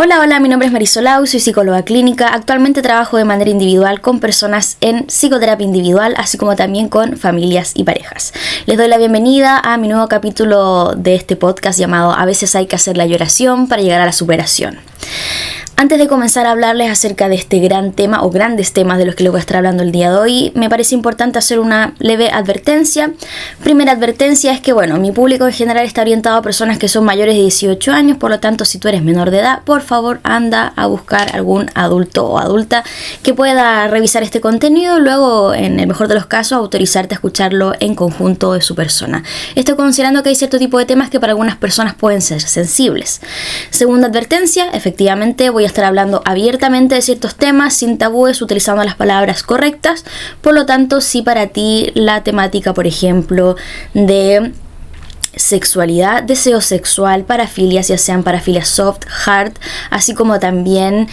Hola, hola, mi nombre es Marisol Au, soy psicóloga clínica. Actualmente trabajo de manera individual con personas en psicoterapia individual, así como también con familias y parejas. Les doy la bienvenida a mi nuevo capítulo de este podcast llamado A veces hay que hacer la lloración para llegar a la superación. Antes de comenzar a hablarles acerca de este gran tema o grandes temas de los que les voy a estar hablando el día de hoy, me parece importante hacer una leve advertencia. Primera advertencia es que, mi público en general está orientado a personas que son mayores de 18 años, por lo tanto, si tú eres menor de edad, por favor anda a buscar algún adulto o adulta que pueda revisar este contenido y luego, en el mejor de los casos, autorizarte a escucharlo en conjunto de su persona. Esto considerando que hay cierto tipo de temas que para algunas personas pueden ser sensibles. Segunda advertencia, efectivamente voy a estar hablando abiertamente de ciertos temas sin tabúes, utilizando las palabras correctas. Por lo tanto, si para ti la temática, por ejemplo, de sexualidad, deseo sexual, parafilias, ya sean parafilias soft, hard, así como también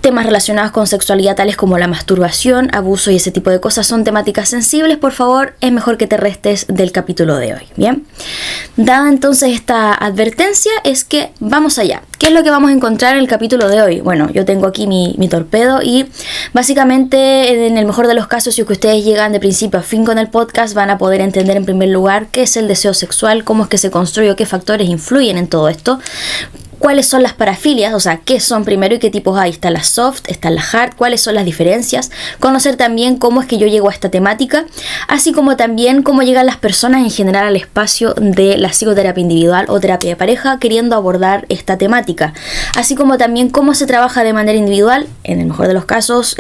temas relacionados con sexualidad tales como la masturbación, abuso y ese tipo de cosas son temáticas sensibles, por favor, es mejor que te restes del capítulo de hoy. Bien, dada entonces esta advertencia, es que vamos allá. ¿Qué es lo que vamos a encontrar en el capítulo de hoy? Bueno, yo tengo aquí mi torpedo y básicamente, en el mejor de los casos, si ustedes llegan de principio a fin con el podcast, van a poder entender en primer lugar qué es el deseo sexual, cómo es que se construye, qué factores influyen en todo esto. ¿Cuáles son las parafilias? O sea, ¿qué son primero y qué tipos hay? Están las soft, están las hard, ¿cuáles son las diferencias? Conocer también cómo es que yo llego a esta temática, así como también cómo llegan las personas en general al espacio de la psicoterapia individual o terapia de pareja queriendo abordar esta temática, así como también cómo se trabaja de manera individual, en el mejor de los casos,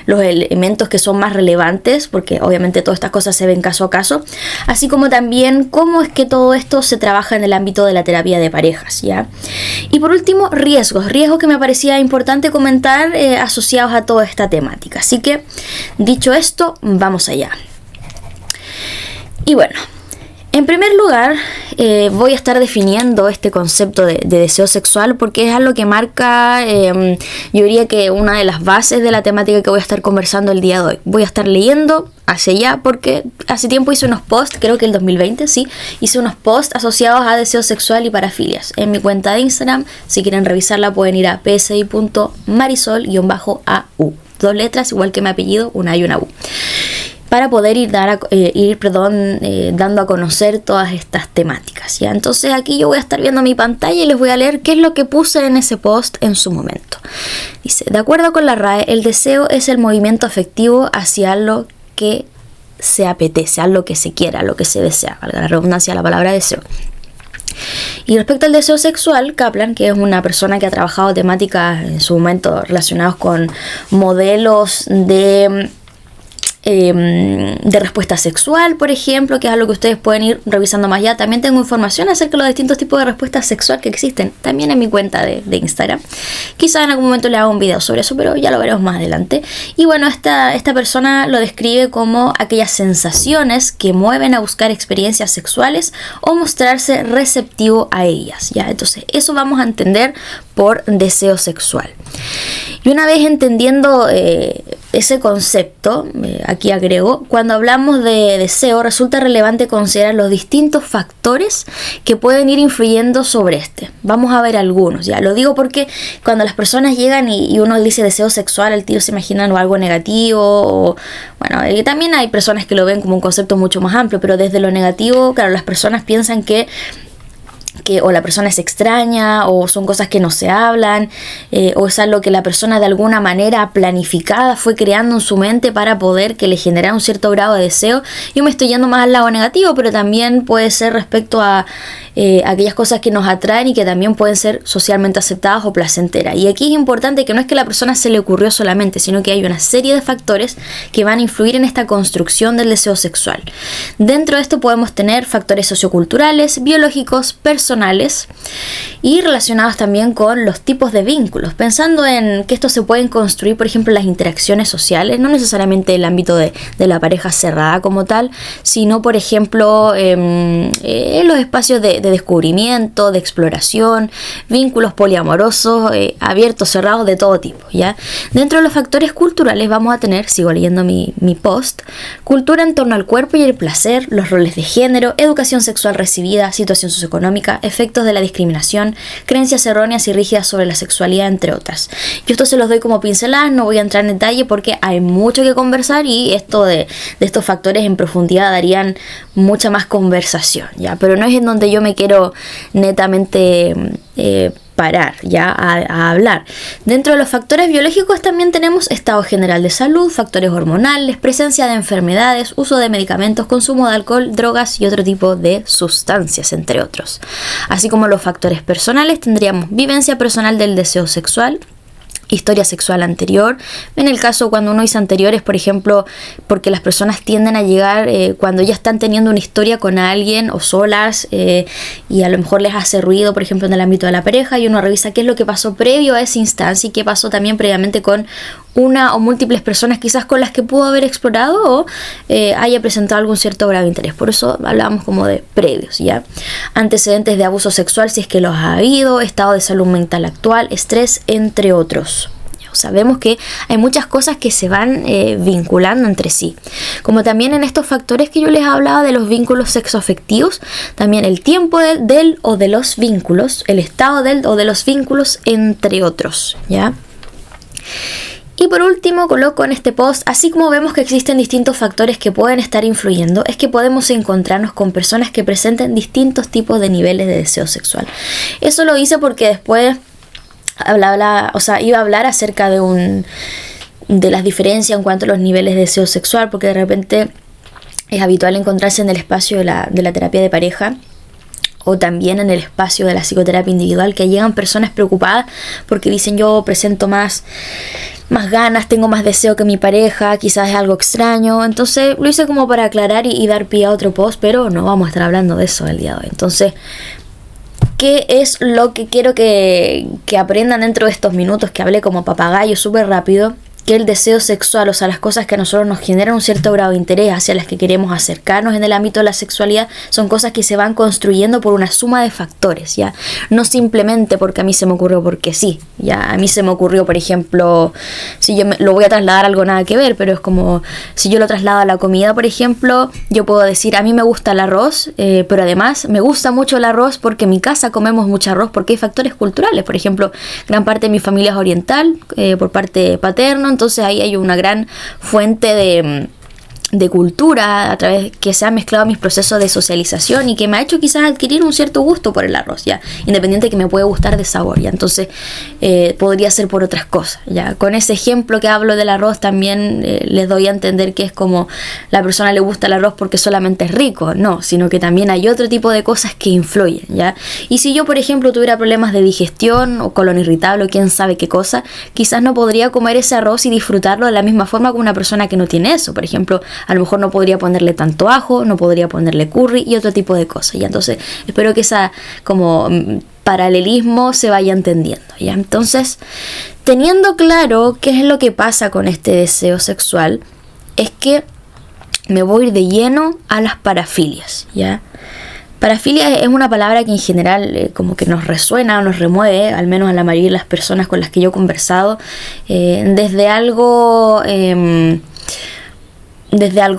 los elementos que son más relevantes, porque obviamente todas estas cosas se ven caso a caso, así como también cómo es que todo esto se trabaja en el ámbito de la terapia de parejas, ¿ya? Y por último, riesgos que me parecía importante comentar asociados a toda esta temática. Así que, dicho esto, vamos allá. Y bueno, en primer lugar, voy a estar definiendo este concepto de deseo sexual porque es algo que marca, yo diría que una de las bases de la temática que voy a estar conversando el día de hoy. Voy a estar leyendo hacia allá porque hace tiempo hice unos posts, creo que el 2020, sí, hice unos posts asociados a deseo sexual y parafilias. En mi cuenta de Instagram, si quieren revisarla, pueden ir a psi.marisol_au. 2 letras, igual que mi apellido, una A y una U. Para poder ir dando a conocer todas estas temáticas, ¿ya? Entonces aquí yo voy a estar viendo mi pantalla y les voy a leer qué es lo que puse en ese post en su momento. Dice, de acuerdo con la RAE, el deseo es el movimiento afectivo hacia lo que se apetece, a lo que se quiera, a lo que se desea, valga la redundancia de la palabra deseo. Y respecto al deseo sexual, Kaplan, que es una persona que ha trabajado temáticas en su momento relacionadas con modelos de respuesta sexual, por ejemplo, que es algo que ustedes pueden ir revisando más allá. También tengo información acerca de los distintos tipos de respuesta sexual que existen, también en mi cuenta de Instagram. Quizás en algún momento le haga un video sobre eso, pero ya lo veremos más adelante. Y bueno, esta persona lo describe como aquellas sensaciones que mueven a buscar experiencias sexuales o mostrarse receptivo a ellas, ¿ya? Entonces, eso vamos a entender por deseo sexual. Y una vez entendiendo ese concepto, aquí agrego, cuando hablamos de deseo, resulta relevante considerar los distintos factores que pueden ir influyendo sobre este. Vamos a ver algunos, ya lo digo porque cuando las personas llegan y uno dice deseo sexual, al tiro se imaginan algo negativo, o también hay personas que lo ven como un concepto mucho más amplio, pero desde lo negativo, claro, las personas piensan que o la persona es extraña, o son cosas que no se hablan, o es algo que la persona de alguna manera planificada fue creando en su mente para poder que le generara un cierto grado de deseo. Yo me estoy yendo más al lado negativo, pero también puede ser respecto a aquellas cosas que nos atraen y que también pueden ser socialmente aceptadas o placenteras. Y aquí es importante que no es que la persona se le ocurrió solamente, sino que hay una serie de factores que van a influir en esta construcción del deseo sexual. Dentro de esto podemos tener factores socioculturales, biológicos, personales y relacionados también con los tipos de vínculos, pensando en que estos se pueden construir, por ejemplo, las interacciones sociales, no necesariamente el ámbito de la pareja cerrada como tal, sino, por ejemplo, en los espacios de descubrimiento, de exploración, vínculos poliamorosos, abiertos, cerrados, de todo tipo, ¿ya? Dentro de los factores culturales vamos a tener, sigo leyendo mi post, cultura en torno al cuerpo y el placer, los roles de género, educación sexual recibida, situación socioeconómica, violencia, efectos de la discriminación, creencias erróneas y rígidas sobre la sexualidad, entre otras. Yo esto se los doy como pinceladas, no voy a entrar en detalle porque hay mucho que conversar y esto de estos factores en profundidad darían mucha más conversación, ¿ya? Pero no es en donde yo me quiero netamente parar ya a hablar. Dentro de los factores biológicos también tenemos estado general de salud, factores hormonales, presencia de enfermedades, uso de medicamentos, consumo de alcohol, drogas y otro tipo de sustancias, entre otros. Así como los factores personales tendríamos vivencia personal del deseo sexual, historia sexual anterior. En el caso cuando uno dice anteriores, por ejemplo, porque las personas tienden a llegar cuando ya están teniendo una historia con alguien o solas y a lo mejor les hace ruido, por ejemplo, en el ámbito de la pareja, y uno revisa qué es lo que pasó previo a esa instancia y qué pasó también previamente con una o múltiples personas quizás con las que pudo haber explorado o haya presentado algún cierto grado de interés. Por eso hablábamos como de previos, ¿ya? Antecedentes de abuso sexual si es que los ha habido, estado de salud mental actual, estrés, entre otros. Sabemos que hay muchas cosas que se van vinculando entre sí. Como también en estos factores que yo les hablaba de los vínculos sexoafectivos, también el tiempo del o de los vínculos, el estado del o de los vínculos, entre otros, ¿ya? Y por último coloco en este post, así como vemos que existen distintos factores que pueden estar influyendo, es que podemos encontrarnos con personas que presenten distintos tipos de niveles de deseo sexual. Eso lo hice porque después iba a hablar acerca de las diferencias en cuanto a los niveles de deseo sexual, porque de repente es habitual encontrarse en el espacio de la terapia de pareja o también en el espacio de la psicoterapia individual, que llegan personas preocupadas porque dicen: yo presento más ganas, tengo más deseo que mi pareja, quizás es algo extraño. Entonces lo hice como para aclarar y dar pie a otro post, pero no vamos a estar hablando de eso el día de hoy. Entonces, ¿qué es lo que quiero que aprendan dentro de estos minutos que hablé como papagayo súper rápido? Que el deseo sexual, o sea, las cosas que a nosotros nos generan un cierto grado de interés, hacia las que queremos acercarnos en el ámbito de la sexualidad, son cosas que se van construyendo por una suma de factores, ¿ya? No simplemente porque a mí se me ocurrió porque sí, ¿ya? A mí se me ocurrió, por ejemplo, si yo lo voy a trasladar a algo nada que ver, pero es como, si yo lo traslado a la comida, por ejemplo, yo puedo decir: a mí me gusta el arroz, pero además me gusta mucho el arroz porque en mi casa comemos mucho arroz, porque hay factores culturales. Por ejemplo, gran parte de mi familia es oriental, por parte paterna. Entonces ahí hay una gran fuente de cultura a través que se ha mezclado mis procesos de socialización y que me ha hecho quizás adquirir un cierto gusto por el arroz, ya, independiente de que me puede gustar de sabor, ya. Entonces podría ser por otras cosas, ya. Con ese ejemplo que hablo del arroz también les doy a entender que es como la persona le gusta el arroz porque solamente es rico, no, sino que también hay otro tipo de cosas que influyen, ya. Y si yo, por ejemplo, tuviera problemas de digestión o colon irritable o quién sabe qué cosa, quizás no podría comer ese arroz y disfrutarlo de la misma forma que una persona que no tiene eso. Por ejemplo, a lo mejor no podría ponerle tanto ajo, no podría ponerle curry y otro tipo de cosas, ¿ya? Entonces espero que esa como paralelismo se vaya entendiendo, ¿ya? Entonces, teniendo claro qué es lo que pasa con este deseo sexual, es que me voy a ir de lleno a las parafilias, ¿ya? Parafilia es una palabra que en general como que nos resuena o nos remueve, al menos a la mayoría de las personas con las que yo he conversado, desde algo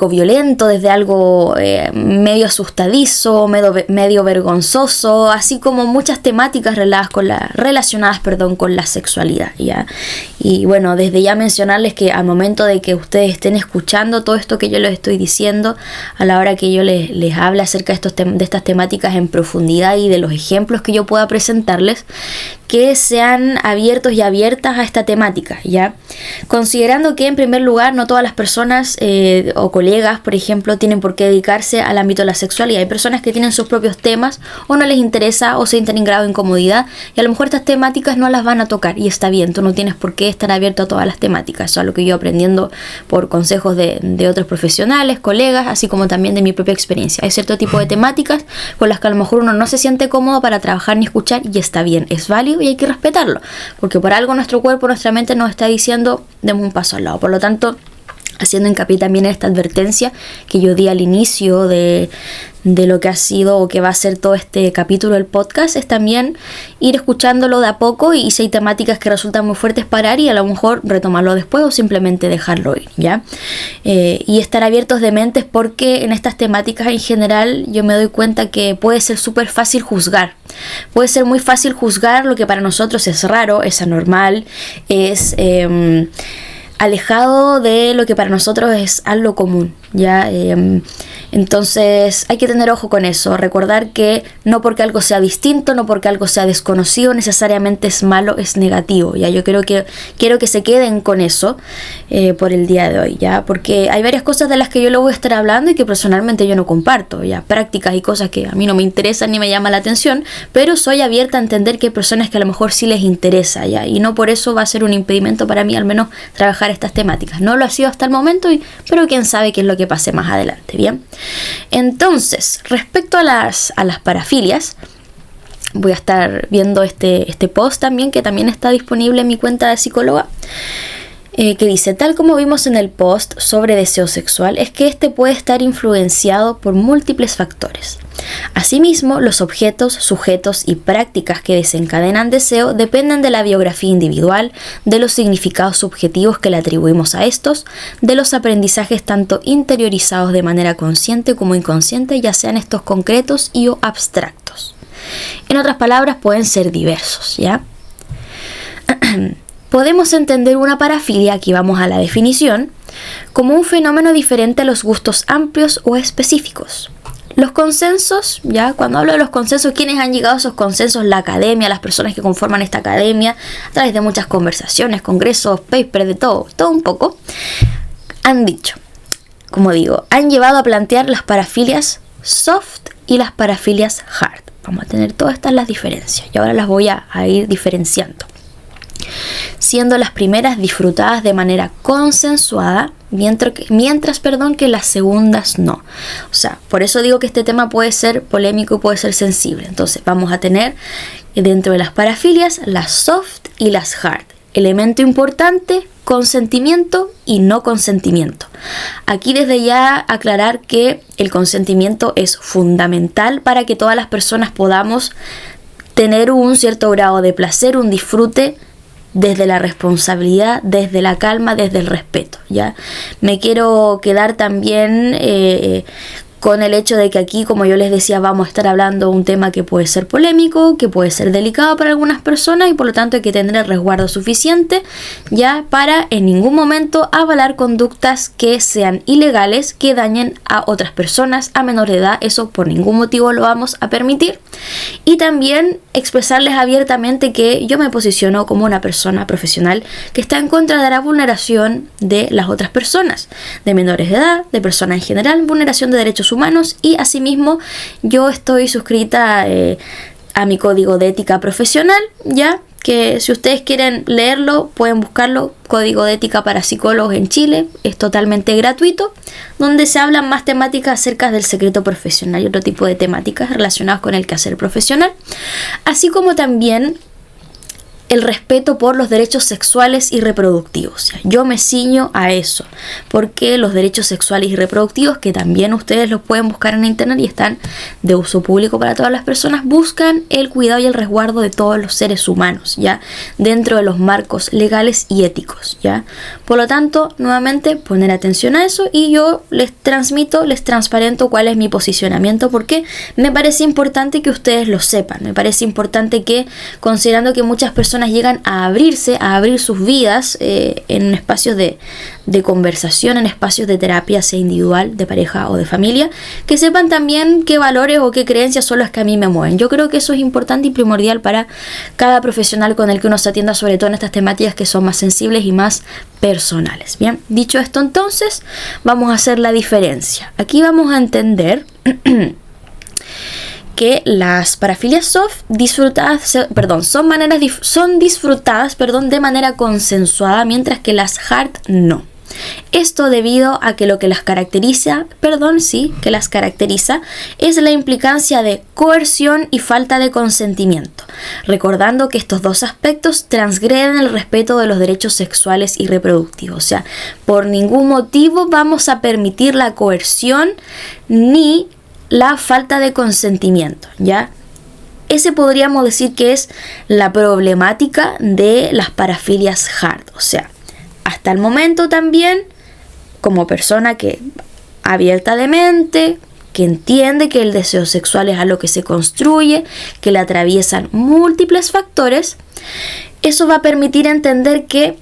violento, desde algo medio asustadizo, medio vergonzoso, así como muchas temáticas relacionadas con la sexualidad, ¿ya? Y bueno, desde ya mencionarles que al momento de que ustedes estén escuchando todo esto que yo les estoy diciendo, a la hora que yo les hable acerca de estas temáticas en profundidad y de los ejemplos que yo pueda presentarles, que sean abiertos y abiertas a esta temática, ¿ya? Considerando que en primer lugar no todas las personas o colegas, por ejemplo, tienen por qué dedicarse al ámbito de la sexualidad. Hay personas que tienen sus propios temas o no les interesa o sienten en grado de incomodidad y a lo mejor estas temáticas no las van a tocar y está bien, tú no tienes por qué estar abierto a todas las temáticas. Eso es lo que yo aprendiendo por consejos de otros profesionales, colegas, así como también de mi propia experiencia. Hay cierto tipo de temáticas con las que a lo mejor uno no se siente cómodo para trabajar ni escuchar y está bien, es válido y hay que respetarlo, porque por algo nuestro cuerpo, nuestra mente nos está diciendo demos un paso al lado. Por lo tanto, haciendo hincapié también en esta advertencia que yo di al inicio de lo que ha sido o que va a ser todo este capítulo del podcast, es también ir escuchándolo de a poco, y si hay temáticas que resultan muy fuertes, parar y a lo mejor retomarlo después o simplemente dejarlo ir, ¿ya? Y estar abiertos de mentes, porque en estas temáticas en general yo me doy cuenta que puede ser súper fácil juzgar. Puede ser muy fácil juzgar lo que para nosotros es raro, es anormal, es alejado de lo que para nosotros es algo común, ¿ya? Entonces hay que tener ojo con eso, recordar que no porque algo sea distinto, no porque algo sea desconocido, necesariamente es malo, es negativo, ¿ya? Yo quiero que se queden con eso por el día de hoy, ¿ya? Porque hay varias cosas de las que yo le voy a estar hablando y que personalmente yo no comparto, ¿ya? Prácticas y cosas que a mí no me interesan ni me llaman la atención, pero soy abierta a entender que hay personas que a lo mejor sí les interesa, ¿ya? Y no por eso va a ser un impedimento para mí al menos trabajar estas temáticas. No lo ha sido hasta el momento, pero quién sabe qué es lo que pase más adelante, ¿bien? Entonces, respecto a las parafilias, voy a estar viendo este post también, que también está disponible en mi cuenta de psicóloga, que dice: tal como vimos en el post sobre deseo sexual, es que este puede estar influenciado por múltiples factores. Asimismo, los objetos, sujetos y prácticas que desencadenan deseo dependen de la biografía individual, de los significados subjetivos que le atribuimos a estos, de los aprendizajes tanto interiorizados de manera consciente como inconsciente, ya sean estos concretos y o abstractos. En otras palabras, pueden ser diversos, ¿ya? Podemos entender una parafilia, aquí vamos a la definición, como un fenómeno diferente a los gustos amplios o específicos. Los consensos, ya cuando hablo de los consensos, ¿quiénes han llegado a esos consensos? La academia, las personas que conforman esta academia, a través de muchas conversaciones, congresos, papers, de todo un poco, han dicho, como digo, han llevado a plantear las parafilias soft y las parafilias hard. Vamos a tener todas estas las diferencias y ahora las voy a ir diferenciando. Siendo las primeras disfrutadas de manera consensuada, mientras que las segundas no. O sea, por eso digo que este tema puede ser polémico y puede ser sensible. Entonces vamos a tener dentro de las parafilias las soft y las hard. Elemento importante: consentimiento y no consentimiento. Aquí desde ya aclarar que el consentimiento es fundamental para que todas las personas podamos tener un cierto grado de placer, un disfrute, desde la responsabilidad, desde la calma, desde el respeto, ¿ya? Me quiero quedar también con el hecho de que aquí, como yo les decía, vamos a estar hablando de un tema que puede ser polémico, que puede ser delicado para algunas personas, y por lo tanto hay que tener el resguardo suficiente ya para en ningún momento avalar conductas que sean ilegales, que dañen a otras personas, a menor de edad. Eso por ningún motivo lo vamos a permitir. Y también expresarles abiertamente que yo me posiciono como una persona profesional que está en contra de la vulneración de las otras personas, de menores de edad, de personas en general, vulneración de derechos humanos, y asimismo yo estoy suscrita a mi código de ética profesional, ya que si ustedes quieren leerlo pueden buscarlo, Código de Ética para Psicólogos en Chile, es totalmente gratuito, donde se hablan más temáticas acerca del secreto profesional y otro tipo de temáticas relacionadas con el quehacer profesional, así como también el respeto por los derechos sexuales y reproductivos. Yo me ciño a eso, porque los derechos sexuales y reproductivos, que también ustedes los pueden buscar en internet y están de uso público para todas las personas, buscan el cuidado y el resguardo de todos los seres humanos, ¿ya? Dentro de los marcos legales y éticos, ¿ya? Por lo tanto, nuevamente, poner atención a eso, y yo les transparento cuál es mi posicionamiento, porque me parece importante que ustedes lo sepan. Me parece importante que, considerando que muchas personas llegan a abrir sus vidas en espacios de conversación, en espacios de terapia, sea individual, de pareja o de familia, que sepan también qué valores o qué creencias son las que a mí me mueven. Yo creo que eso es importante y primordial para cada profesional con el que uno se atienda, sobre todo en estas temáticas que son más sensibles y más personales. Bien, dicho esto, entonces vamos a hacer la diferencia. Aquí vamos a entender que las parafilias soft son disfrutadas de manera consensuada, mientras que las hard no. Esto debido a que lo que las caracteriza, es la implicancia de coerción y falta de consentimiento, recordando que estos dos aspectos transgreden el respeto de los derechos sexuales y reproductivos. O sea, por ningún motivo vamos a permitir la coerción ni la falta de consentimiento, ¿ya? Ese podríamos decir que es la problemática de las parafilias hard. O sea, hasta el momento también, como persona que abierta de mente, que entiende que el deseo sexual es algo que se construye, que le atraviesan múltiples factores, eso va a permitir entender que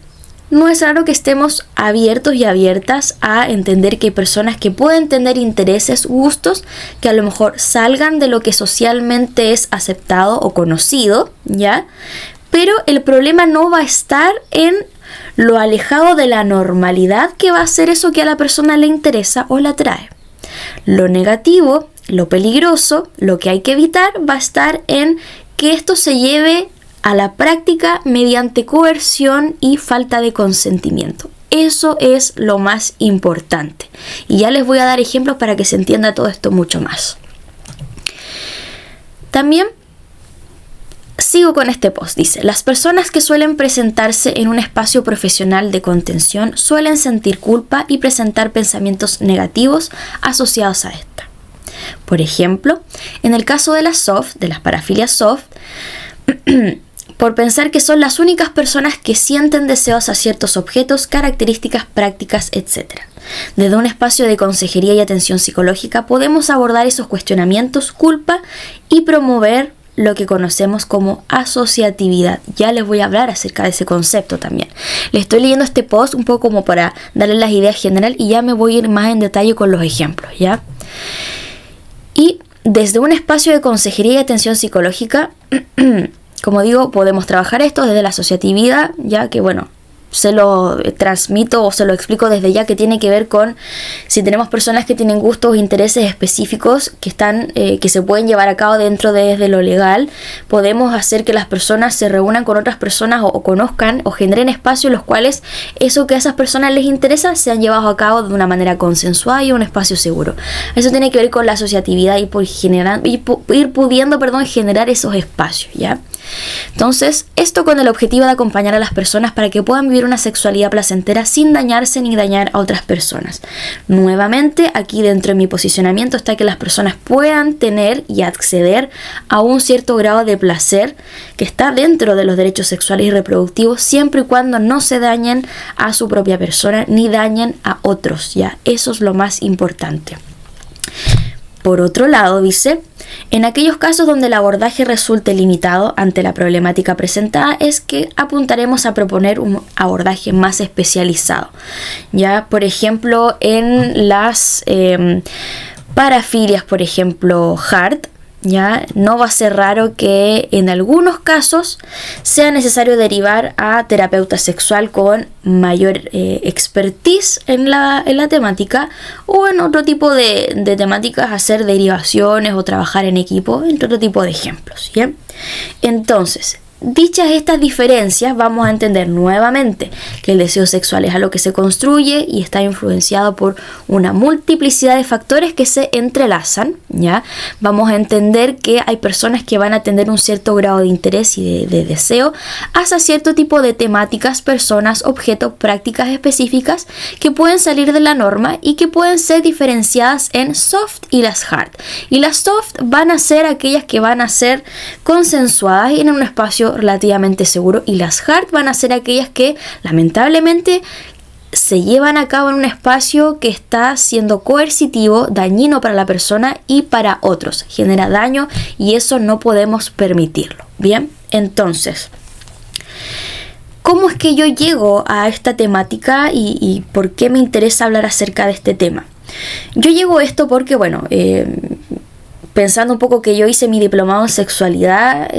no es raro que estemos abiertos y abiertas a entender que hay personas que pueden tener intereses, gustos, que a lo mejor salgan de lo que socialmente es aceptado o conocido, ¿ya? Pero el problema no va a estar en lo alejado de la normalidad que va a ser eso que a la persona le interesa o la atrae. Lo negativo, lo peligroso, lo que hay que evitar va a estar en que esto se lleve a la práctica mediante coerción y falta de consentimiento. Eso es lo más importante. Y ya les voy a dar ejemplos para que se entienda todo esto mucho más. También sigo con este post. Dice: las personas que suelen presentarse en un espacio profesional de contención suelen sentir culpa y presentar pensamientos negativos asociados a esta. Por ejemplo, en el caso de las parafilias soft, por pensar que son las únicas personas que sienten deseos a ciertos objetos, características, prácticas, etc. Desde un espacio de consejería y atención psicológica podemos abordar esos cuestionamientos, culpa y promover lo que conocemos como asociatividad. Ya les voy a hablar acerca de ese concepto también. Les estoy leyendo este post un poco como para darles las ideas generales y ya me voy a ir más en detalle con los ejemplos, ¿ya? Y desde un espacio de consejería y atención psicológica, como digo, podemos trabajar esto desde la asociatividad, ya que bueno, se lo transmito o se lo explico desde ya, que tiene que ver con si tenemos personas que tienen gustos o intereses específicos que están que se pueden llevar a cabo dentro desde lo legal. Podemos hacer que las personas se reúnan con otras personas o conozcan o generen espacios en los cuales eso que a esas personas les interesa sean llevados a cabo de una manera consensuada y un espacio seguro. Eso tiene que ver con la asociatividad y ir pudiendo generar esos espacios, ¿ya? Entonces, esto con el objetivo de acompañar a las personas para que puedan vivir una sexualidad placentera sin dañarse ni dañar a otras personas. Nuevamente, aquí dentro de mi posicionamiento está que las personas puedan tener y acceder a un cierto grado de placer que está dentro de los derechos sexuales y reproductivos, siempre y cuando no se dañen a su propia persona ni dañen a otros, ¿ya? Eso es lo más importante. Por otro lado, dice: en aquellos casos donde el abordaje resulte limitado ante la problemática presentada, es que apuntaremos a proponer un abordaje más especializado. Ya, por ejemplo, en las parafilias, por ejemplo, hard, ya no va a ser raro que en algunos casos sea necesario derivar a terapeuta sexual con mayor expertise en la temática, o en otro tipo de temáticas hacer derivaciones o trabajar en equipo, entre otro tipo de ejemplos, ¿ya? Entonces, dichas estas diferencias, vamos a entender nuevamente que el deseo sexual es algo que se construye y está influenciado por una multiplicidad de factores que se entrelazan, ¿ya? Vamos a entender que hay personas que van a tener un cierto grado de interés y de deseo hacia cierto tipo de temáticas, personas, objetos, prácticas específicas que pueden salir de la norma y que pueden ser diferenciadas en soft y las hard. Y las soft van a ser aquellas que van a ser consensuadas y en un espacio relativamente seguro, y las hard van a ser aquellas que lamentablemente se llevan a cabo en un espacio que está siendo coercitivo, dañino para la persona y para otros, genera daño y eso no podemos permitirlo. Bien, entonces, ¿cómo es que yo llego a esta temática y por qué me interesa hablar acerca de este tema? Yo llego a esto porque, bueno, pensando un poco que yo hice mi diplomado en sexualidad,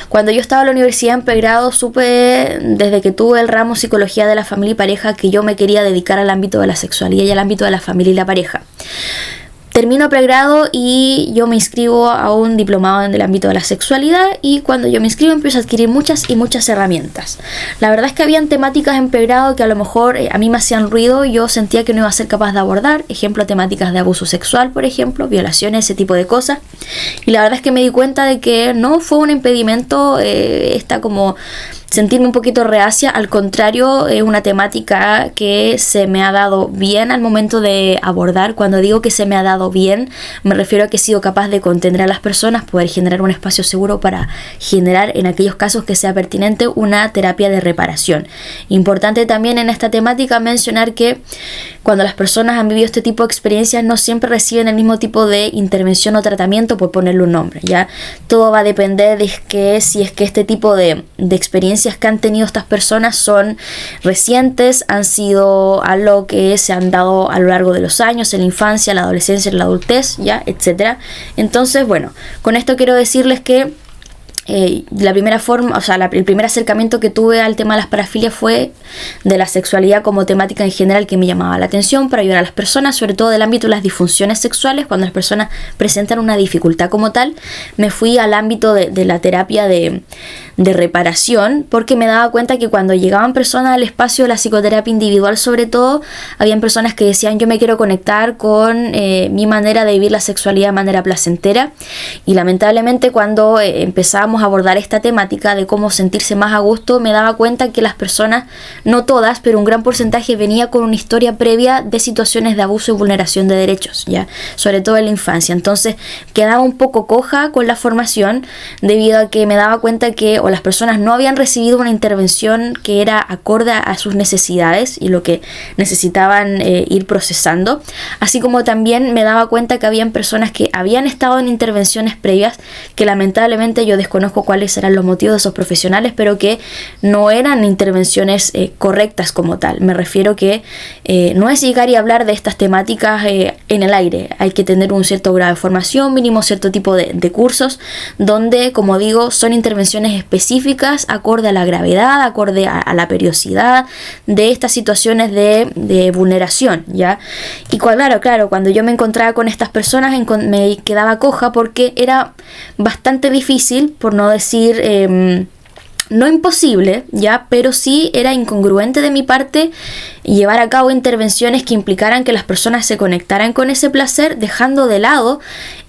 cuando yo estaba en la universidad en pregrado supe, desde que tuve el ramo psicología de la familia y pareja, que yo me quería dedicar al ámbito de la sexualidad y al ámbito de la familia y la pareja. termino pregrado y yo me inscribo a un diplomado en el ámbito de la sexualidad, y cuando yo me inscribo empiezo a adquirir muchas herramientas. La verdad es que habían temáticas en pregrado que a lo mejor a mí me hacían ruido, yo sentía que no iba a ser capaz de abordar, ejemplo, temáticas de abuso sexual, por ejemplo, violaciones, ese tipo de cosas, y la verdad es que me di cuenta de que no fue un impedimento como sentirme un poquito reacia. Al contrario, es una temática que se me ha dado bien al momento de abordar. Cuando digo que se me ha dado bien, me refiero a que he sido capaz de contener a las personas, poder generar un espacio seguro para generar, en aquellos casos que sea pertinente, una terapia de reparación. Importante también en esta temática mencionar que cuando las personas han vivido este tipo de experiencias no siempre reciben el mismo tipo de intervención o tratamiento, por ponerle un nombre, ¿ya? Todo va a depender de si es que este tipo de experiencias que han tenido estas personas son recientes, han sido algo que se han dado a lo largo de los años, en la infancia, la adolescencia, en la adultez, ya, etcétera. Entonces, bueno, con esto quiero decirles que la primera forma, el primer acercamiento que tuve al tema de las parafilias fue de la sexualidad como temática en general, que me llamaba la atención para ayudar a las personas, sobre todo del ámbito de las disfunciones sexuales. Cuando las personas presentan una dificultad como tal, me fui al ámbito de la terapia de reparación, porque me daba cuenta que cuando llegaban personas al espacio de la psicoterapia individual, sobre todo, habían personas que decían: yo me quiero conectar con mi manera de vivir la sexualidad de manera placentera, y lamentablemente cuando empezábamos a abordar esta temática de cómo sentirse más a gusto, me daba cuenta que las personas, no todas, pero un gran porcentaje, venía con una historia previa de situaciones de abuso y vulneración de derechos, ya, sobre todo en la infancia. Entonces quedaba un poco coja con la formación, debido a que me daba cuenta que las personas no habían recibido una intervención que era acorde a sus necesidades y lo que necesitaban ir procesando, así como también me daba cuenta que habían personas que habían estado en intervenciones previas, que lamentablemente yo desconozco cuáles eran los motivos de esos profesionales, pero que no eran intervenciones correctas como tal. Me refiero que no es llegar y hablar de estas temáticas en el aire. Hay que tener un cierto grado de formación, mínimo cierto tipo de cursos, donde, como digo, son intervenciones específicas acorde a la gravedad, acorde a la periodicidad de estas situaciones de vulneración, ¿ya? Y claro, cuando yo me encontraba con estas personas me quedaba coja, porque era bastante difícil, por no decir no imposible, ya, pero sí era incongruente de mi parte llevar a cabo intervenciones que implicaran que las personas se conectaran con ese placer, dejando de lado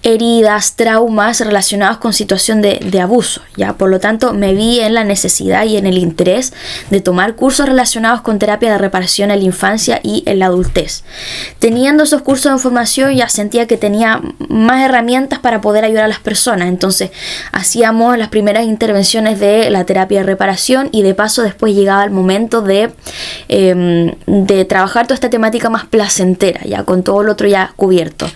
heridas, traumas relacionados con situación de abuso, ya. Por lo tanto, me vi en la necesidad y en el interés de tomar cursos relacionados con terapia de reparación en la infancia y en la adultez. Teniendo esos cursos de formación, ya sentía que tenía más herramientas para poder ayudar a las personas. Entonces hacíamos las primeras intervenciones de la terapia de reparación, y de paso después llegaba el momento de trabajar toda esta temática más placentera, ya con todo lo otro ya cubierto.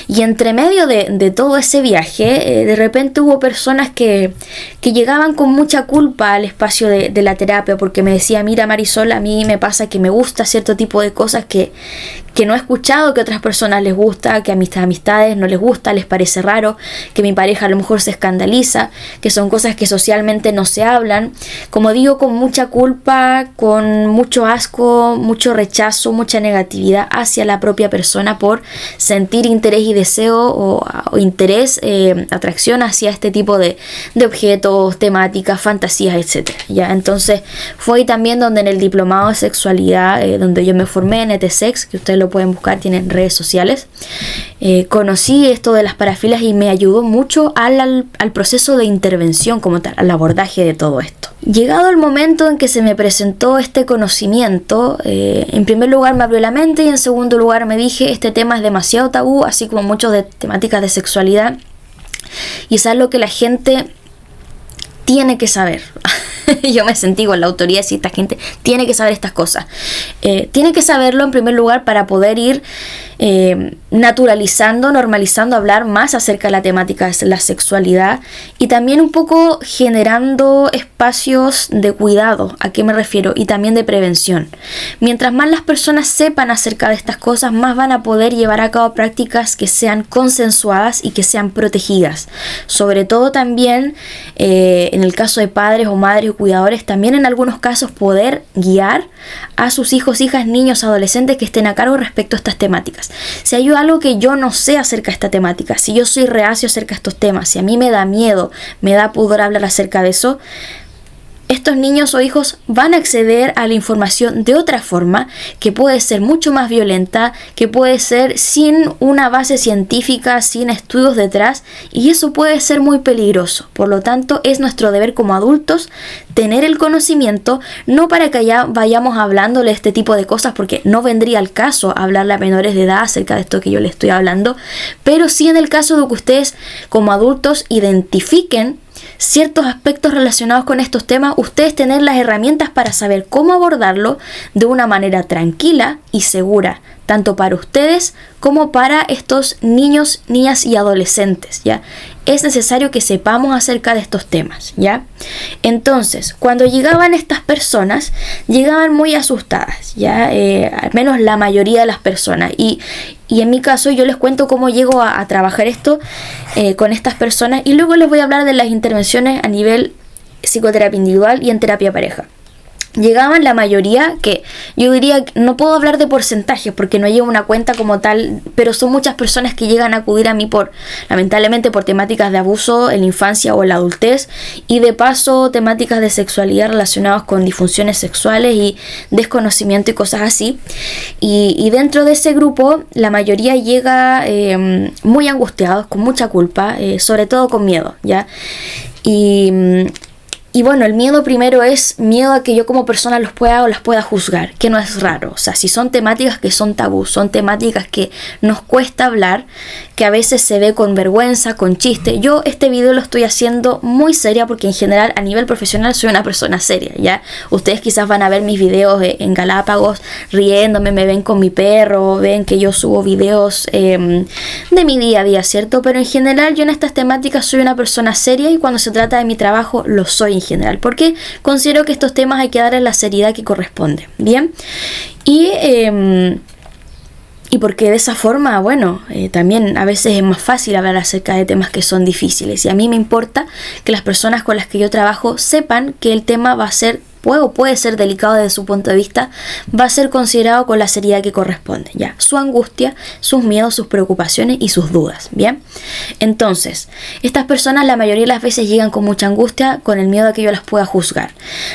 Y entre medio de todo ese viaje, de repente hubo personas que llegaban con mucha culpa al espacio de la terapia, porque me decía: mira, Marisol, a mí me pasa que me gusta cierto tipo de cosas que no he escuchado que a otras personas les gusta, que a mis amistades no les gusta, les parece raro, que mi pareja a lo mejor se escandaliza, que son cosas que socialmente no se hablan. Como digo, con mucha culpa, con mucho asco, mucho rechazo, mucha negatividad hacia la propia persona por sentir interés y deseo o interés, atracción hacia este tipo de objetos, temáticas, fantasías, etc. ¿Ya? Entonces fue ahí también donde en el diplomado de sexualidad, donde yo me formé en ETSEX, que ustedes lo pueden buscar, tienen redes sociales, conocí esto de las parafilias y me ayudó mucho al proceso de intervención como tal, al abordaje de todo esto. Llegado el momento en que se me presentó este conocimiento, en primer lugar me abrió la mente, y en segundo lugar me dije: este tema es demasiado tabú, así como muchos de temáticas de sexualidad, y es algo que la gente tiene que saber. Yo me sentí con la autoridad de decir: esta gente tiene que saber estas cosas. Tiene que saberlo en primer lugar para poder ir naturalizando, normalizando, hablar más acerca de la temática de la sexualidad, y también un poco generando espacios de cuidado. ¿A qué me refiero? Y también de prevención. Mientras más las personas sepan acerca de estas cosas, más van a poder llevar a cabo prácticas que sean consensuadas y que sean protegidas. Sobre todo también en el caso de padres o madres ser cuidadores, también en algunos casos poder guiar a sus hijos, hijas, niños, adolescentes que estén a cargo respecto a estas temáticas. Si hay algo que yo no sé acerca de esta temática, si yo soy reacio acerca de estos temas, si a mí me da miedo, me da pudor hablar acerca de eso, estos niños o hijos van a acceder a la información de otra forma, que puede ser mucho más violenta, que puede ser sin una base científica, sin estudios detrás, y eso puede ser muy peligroso. Por lo tanto, es nuestro deber como adultos tener el conocimiento, no para que ya vayamos hablándole este tipo de cosas, porque no vendría al caso hablarle a menores de edad acerca de esto que yo les estoy hablando, pero sí en el caso de que ustedes como adultos identifiquen ciertos aspectos relacionados con estos temas, ustedes tener las herramientas para saber cómo abordarlo de una manera tranquila y segura, tanto para ustedes como para estos niños, niñas y adolescentes, ¿ya? Es necesario que sepamos acerca de estos temas, ¿ya? Entonces, cuando llegaban estas personas, llegaban muy asustadas, ¿ya? Al menos la mayoría de las personas. Y en mi caso, yo les cuento cómo llego a trabajar esto con estas personas. Y luego les voy a hablar de las intervenciones a nivel psicoterapia individual y en terapia pareja. Llegaban la mayoría, que yo diría, no puedo hablar de porcentajes porque no llevo una cuenta como tal, pero son muchas personas que llegan a acudir a mí lamentablemente por temáticas de abuso en la infancia o en la adultez, y de paso temáticas de sexualidad relacionadas con disfunciones sexuales y desconocimiento y cosas así. Y dentro de ese grupo la mayoría llega muy angustiados, con mucha culpa, sobre todo con miedo, ¿ya? Y bueno, el miedo primero es miedo a que yo como persona los pueda o las pueda juzgar, que no es raro. O sea, si son temáticas que son tabú, son temáticas que nos cuesta hablar, que a veces se ve con vergüenza, con chiste. Yo este video lo estoy haciendo muy seria porque en general a nivel profesional soy una persona seria, ¿ya? Ustedes quizás van a ver mis videos en Galápagos riéndome, me ven con mi perro, ven que yo subo videos de mi día a día, ¿cierto? Pero en general yo en estas temáticas soy una persona seria, y cuando se trata de mi trabajo lo soy en general, porque considero que estos temas hay que darles la seriedad que corresponde, ¿bien? Y porque de esa forma, bueno, también a veces es más fácil hablar acerca de temas que son difíciles, y a mí me importa que las personas con las que yo trabajo sepan que el tema va a ser, puede ser delicado desde su punto de vista, va a ser considerado con la seriedad que corresponde, ¿ya? Su angustia, sus miedos, sus preocupaciones y sus dudas, ¿bien? Entonces, estas personas la mayoría de las veces llegan con mucha angustia, con el miedo a que yo las pueda juzgar.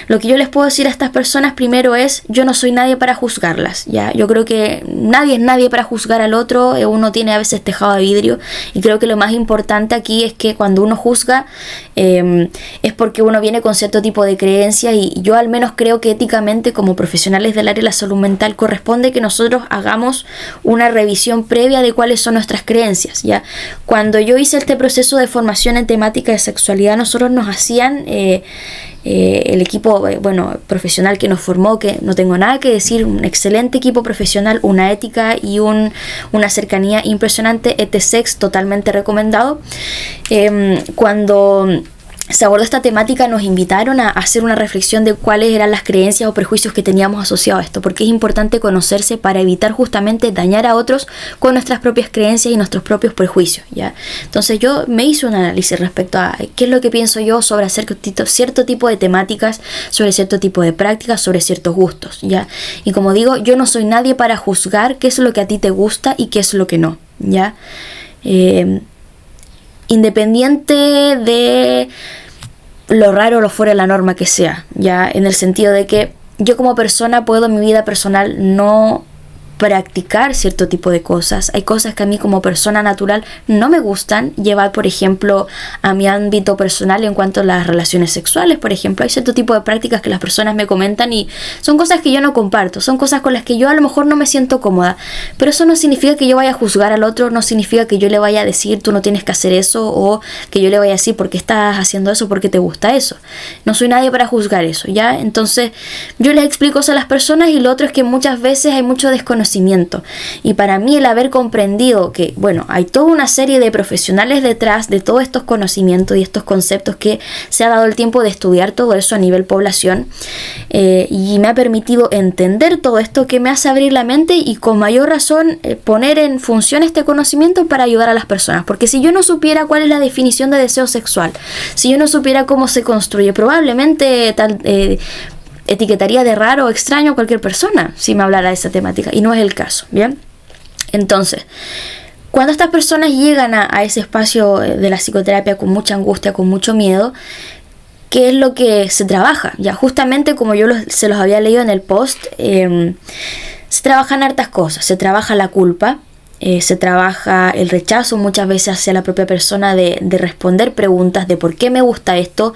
Lo que yo les puedo decir a estas personas primero es, yo no soy nadie para juzgarlas, ¿ya? Yo creo que nadie es nadie para juzgar al otro, uno tiene a veces tejado de vidrio, y creo que lo más importante aquí es que cuando uno juzga es porque uno viene con cierto tipo de creencias, y yo al menos creo que éticamente como profesionales del área de la salud mental corresponde que nosotros hagamos una revisión previa de cuáles son nuestras creencias, ¿ya? Cuando yo hice este proceso de formación en temática de sexualidad, nosotros nos hacían el equipo profesional que nos formó, que no tengo nada que decir, un excelente equipo profesional, una ética y una cercanía impresionante, ETSEX totalmente recomendado. Cuando se abordó esta temática, nos invitaron a hacer una reflexión de cuáles eran las creencias o prejuicios que teníamos asociados a esto, porque es importante conocerse para evitar justamente dañar a otros con nuestras propias creencias y nuestros propios prejuicios, ¿ya? Entonces yo me hice un análisis respecto a qué es lo que pienso yo sobre hacer cierto tipo de temáticas, sobre cierto tipo de prácticas, sobre ciertos gustos, ¿ya? Y como digo, yo no soy nadie para juzgar qué es lo que a ti te gusta y qué es lo que no, ¿ya? Independiente de lo raro o lo fuera de la norma que sea, ya, en el sentido de que yo como persona puedo en mi vida personal no practicar cierto tipo de cosas. Hay cosas que a mí como persona natural no me gustan llevar, por ejemplo, a mi ámbito personal en cuanto a las relaciones sexuales, por ejemplo. Hay cierto tipo de prácticas que las personas me comentan y son cosas que yo no comparto, son cosas con las que yo a lo mejor no me siento cómoda, pero eso no significa que yo vaya a juzgar al otro, no significa que yo le vaya a decir tú no tienes que hacer eso, o que yo le vaya a decir por qué estás haciendo eso, por qué te gusta eso. No soy nadie para juzgar eso, ¿ya? Entonces yo les explico eso a las personas, y lo otro es que muchas veces hay mucho desconocimiento conocimiento. Y para mí el haber comprendido que, bueno, hay toda una serie de profesionales detrás de todos estos conocimientos y estos conceptos, que se ha dado el tiempo de estudiar todo eso a nivel población, y me ha permitido entender todo esto, que me hace abrir la mente y con mayor razón poner en función este conocimiento para ayudar a las personas. Porque si yo no supiera cuál es la definición de deseo sexual, si yo no supiera cómo se construye, probablemente etiquetaría de raro o extraño a cualquier persona si me hablara de esa temática, y no es el caso, ¿bien? Entonces, cuando estas personas llegan a ese espacio de la psicoterapia con mucha angustia, con mucho miedo, ¿qué es lo que se trabaja? Ya, justamente como yo se los había leído en el post, se trabajan hartas cosas. Se trabaja la culpa, se trabaja el rechazo muchas veces hacia la propia persona de responder preguntas de por qué me gusta esto,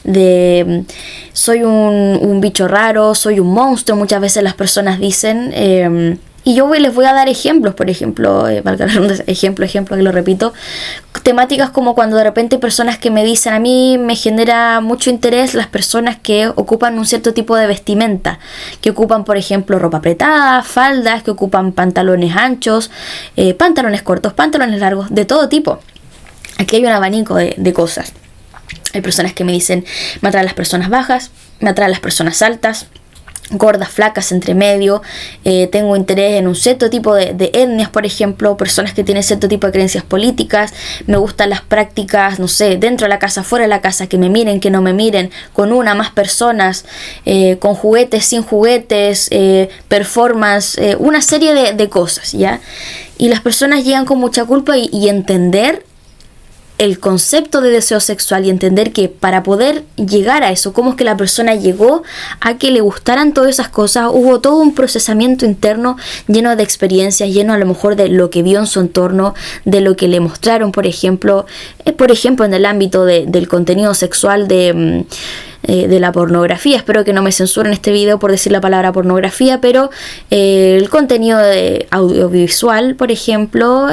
de soy un bicho raro, soy un monstruo, muchas veces las personas dicen, y yo les voy a dar ejemplos, por ejemplo, valga la redundancia, ejemplo, que lo repito, temáticas como cuando de repente hay personas que me dicen, a mí me genera mucho interés las personas que ocupan un cierto tipo de vestimenta, que ocupan, por ejemplo, ropa apretada, faldas, que ocupan pantalones anchos, pantalones cortos, pantalones largos, de todo tipo. Aquí hay un abanico de cosas. Hay personas que me dicen, me atraen las personas bajas, me atraen las personas altas, gordas, flacas, entre medio, tengo interés en un cierto tipo de etnias, por ejemplo, personas que tienen cierto tipo de creencias políticas, me gustan las prácticas, no sé, dentro de la casa, fuera de la casa, que me miren, que no me miren, con una, más personas, con juguetes, sin juguetes, performance, una serie de cosas, ¿ya? Y las personas llegan con mucha culpa y entender el concepto de deseo sexual y entender que para poder llegar a eso, cómo es que la persona llegó a que le gustaran todas esas cosas, hubo todo un procesamiento interno lleno de experiencias, lleno a lo mejor de lo que vio en su entorno, de lo que le mostraron, por ejemplo en el ámbito del contenido sexual de la pornografía. Espero que no me censuren este video por decir la palabra pornografía, pero el contenido audiovisual, por ejemplo,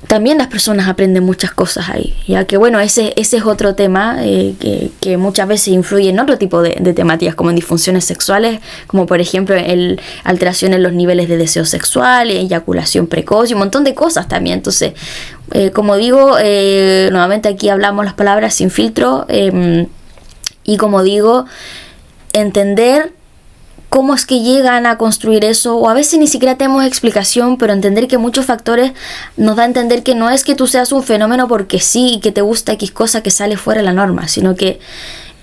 también las personas aprenden muchas cosas ahí, ya que bueno, ese es otro tema que muchas veces influye en otro tipo de temáticas, como en disfunciones sexuales, como por ejemplo alteración en los niveles de deseo sexual, eyaculación precoz y un montón de cosas también. Entonces, como digo, nuevamente aquí hablamos las palabras sin filtro, y como digo, entender cómo es que llegan a construir eso, o a veces ni siquiera tenemos explicación, pero entender que muchos factores nos da a entender que no es que tú seas un fenómeno porque sí y que te gusta X cosa que sale fuera de la norma, sino que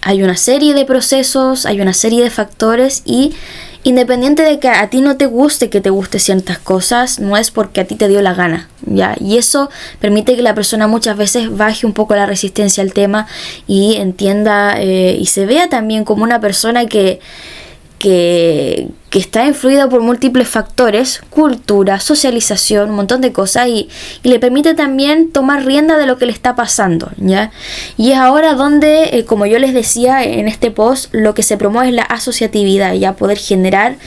hay una serie de procesos, hay una serie de factores, y independiente de que a ti no te guste que te guste ciertas cosas, no es porque a ti te dio la gana, ¿ya? Y eso permite que la persona muchas veces baje un poco la resistencia al tema y entienda y se vea también como una persona que está influida por múltiples factores, cultura, socialización, un montón de cosas, y le permite también tomar rienda de lo que le está pasando, ¿ya? Y es ahora donde, como yo les decía en este post, lo que se promueve es la asociatividad, ya poder generar,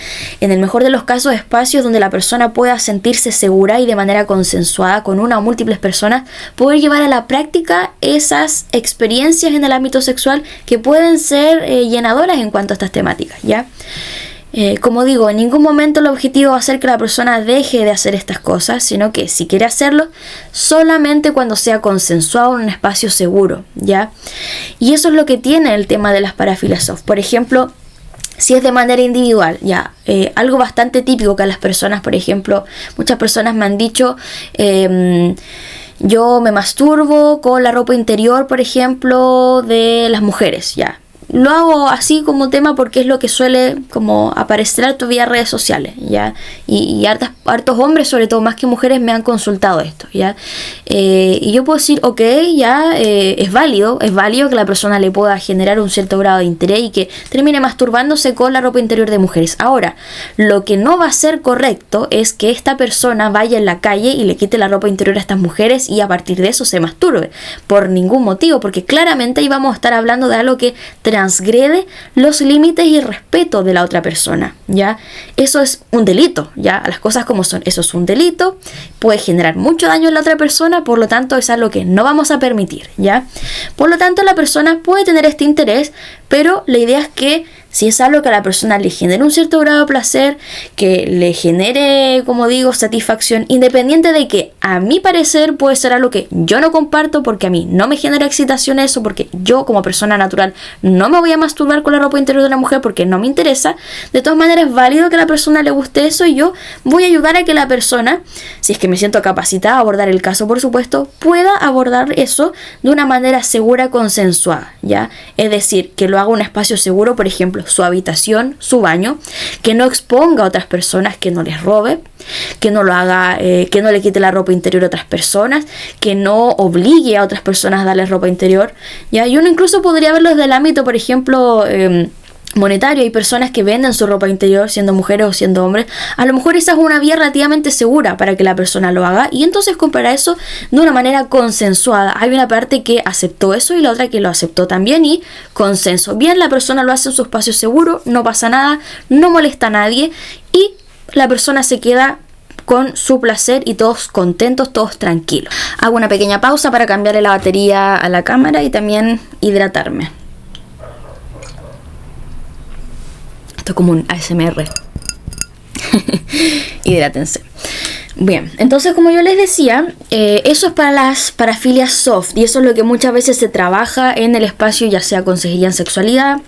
en el mejor de los casos, espacios donde la persona pueda sentirse segura y de manera consensuada con una o múltiples personas, poder llevar a la práctica esas experiencias en el ámbito sexual que pueden ser llenadoras en cuanto a estas temáticas, ¿ya? Como digo, en ningún momento el objetivo va a ser que la persona deje de hacer estas cosas, sino que si quiere hacerlo, solamente cuando sea consensuado en un espacio seguro, ¿ya? Y eso es lo que tiene el tema de las parafilias soft. Por ejemplo, si es de manera individual, ya, algo bastante típico que a las personas, por ejemplo, muchas personas me han dicho, yo me masturbo con la ropa interior, por ejemplo, de las mujeres, ya. Lo hago así como tema porque es lo que suele como aparecer a todavía en redes sociales, ¿ya? Y hartos hombres, sobre todo más que mujeres, me han consultado esto, ¿ya? Y yo puedo decir, ok, ya, es válido que la persona le pueda generar un cierto grado de interés y que termine masturbándose con la ropa interior de mujeres. Ahora, lo que no va a ser correcto es que esta persona vaya en la calle y le quite la ropa interior a estas mujeres y a partir de eso se masturbe, por ningún motivo, porque claramente ahí vamos a estar hablando de algo que transgrede los límites y el respeto de la otra persona, ¿ya? Eso es un delito, ¿ya? Las cosas como son, eso es un delito, puede generar mucho daño en la otra persona, por lo tanto es algo que no vamos a permitir, ¿ya? Por lo tanto la persona puede tener este interés, pero la idea es que Si es algo que a la persona le genere un cierto grado de placer, que le genere, como digo, satisfacción, independiente de que a mi parecer puede ser algo que yo no comparto porque a mí no me genera excitación eso, porque yo como persona natural no me voy a masturbar con la ropa interior de una mujer porque no me interesa, de todas maneras es válido que a la persona le guste eso y yo voy a ayudar a que la persona, si es que me siento capacitada a abordar el caso, por supuesto, pueda abordar eso de una manera segura, consensuada, ¿ya? Es decir, que lo haga un espacio seguro, por ejemplo, su habitación, su baño, que no exponga a otras personas, que no les robe, que no lo haga, que no le quite la ropa interior a otras personas, que no obligue a otras personas a darles ropa interior, ¿ya? Y uno incluso podría verlo desde el ámbito, por ejemplo, monetario. Hay personas que venden su ropa interior siendo mujeres o siendo hombres. A lo mejor esa es una vía relativamente segura para que la persona lo haga y entonces comprará eso de una manera consensuada. Hay una parte que aceptó eso y la otra que lo aceptó también y consenso. Bien, la persona lo hace en su espacio seguro, no pasa nada, no molesta a nadie y la persona se queda con su placer y todos contentos, todos tranquilos. Hago una pequeña pausa para cambiarle la batería a la cámara y también hidratarme. Esto es como un ASMR. Hidrátense. Bien, entonces como yo les decía, eso es para las parafilias soft y eso es lo que muchas veces se trabaja en el espacio, ya sea consejería en sexualidad,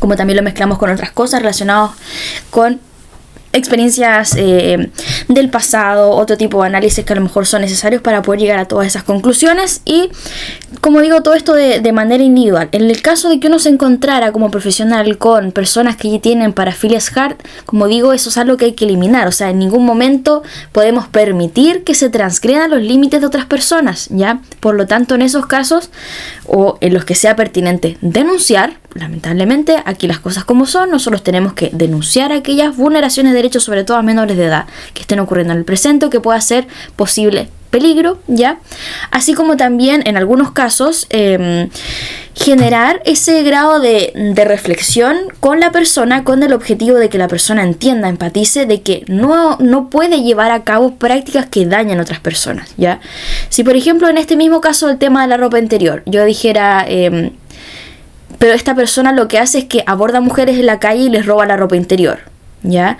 como también lo mezclamos con otras cosas relacionadas con experiencias del pasado, otro tipo de análisis que a lo mejor son necesarios para poder llegar a todas esas conclusiones y, como digo, todo esto de manera individual. En el caso de que uno se encontrara como profesional con personas que ya tienen parafilias hard, como digo, eso es algo que hay que eliminar, o sea, en ningún momento podemos permitir que se transgredan los límites de otras personas, ¿ya? Por lo tanto, en esos casos, o en los que sea pertinente denunciar, lamentablemente, aquí las cosas como son, nosotros tenemos que denunciar aquellas vulneraciones de derechos, sobre todo a menores de edad, que estén ocurriendo en el presente o que pueda ser posible peligro, ¿ya? Así como también, en algunos casos, generar ese grado de reflexión con la persona, con el objetivo de que la persona entienda, empatice, de que no puede llevar a cabo prácticas que dañan a otras personas, ¿ya? Si, por ejemplo, en este mismo caso, el tema de la ropa interior, yo dijera... pero esta persona lo que hace es que aborda mujeres en la calle y les roba la ropa interior, ¿ya?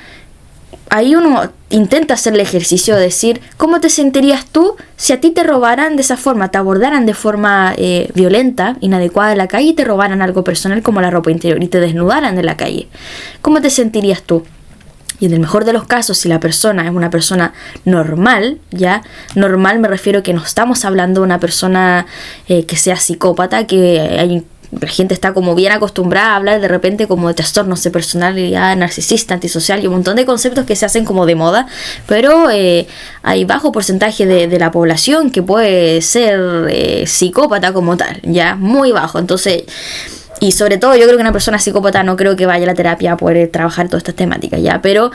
Ahí uno intenta hacer el ejercicio de decir, ¿cómo te sentirías tú si a ti te robaran de esa forma, te abordaran de forma violenta, inadecuada en la calle y te robaran algo personal como la ropa interior y te desnudaran en la calle? ¿Cómo te sentirías tú? Y en el mejor de los casos, si la persona es una persona normal, ¿ya? Normal me refiero que no estamos hablando de una persona que sea psicópata, que la gente está como bien acostumbrada a hablar de repente como de trastornos de personalidad narcisista, antisocial y un montón de conceptos que se hacen como de moda, pero hay bajo porcentaje de la población que puede ser psicópata como tal, ya, muy bajo. Entonces, y sobre todo yo creo que una persona psicópata no creo que vaya a la terapia a poder trabajar todas estas temáticas, ¿ya? Pero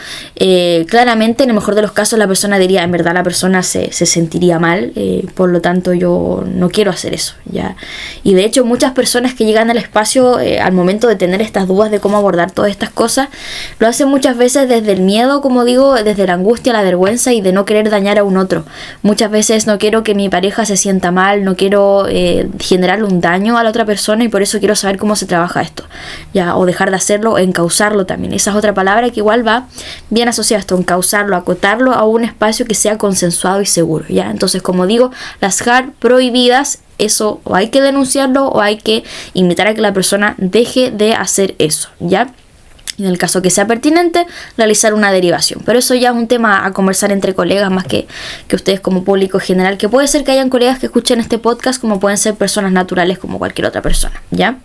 claramente en el mejor de los casos la persona diría, en verdad la persona se sentiría mal, por lo tanto yo no quiero hacer eso, ¿ya? Y de hecho muchas personas que llegan al espacio al momento de tener estas dudas de cómo abordar todas estas cosas, lo hacen muchas veces desde el miedo, como digo, desde la angustia, la vergüenza y de no querer dañar a un otro. Muchas veces no quiero que mi pareja se sienta mal, no quiero generarle un daño a la otra persona y por eso quiero saber cómo se trabaja esto, ya, o dejar de hacerlo o encauzarlo también. Esa es otra palabra que igual va bien asociada a esto, encauzarlo, acotarlo a un espacio que sea consensuado y seguro, ya. Entonces, como digo, las hard prohibidas, eso o hay que denunciarlo o hay que invitar a que la persona deje de hacer eso, ya. Y en el caso que sea pertinente, realizar una derivación. Pero eso ya es un tema a conversar entre colegas más que ustedes como público general, que puede ser que hayan colegas que escuchen este podcast como pueden ser personas naturales como cualquier otra persona, ¿ya?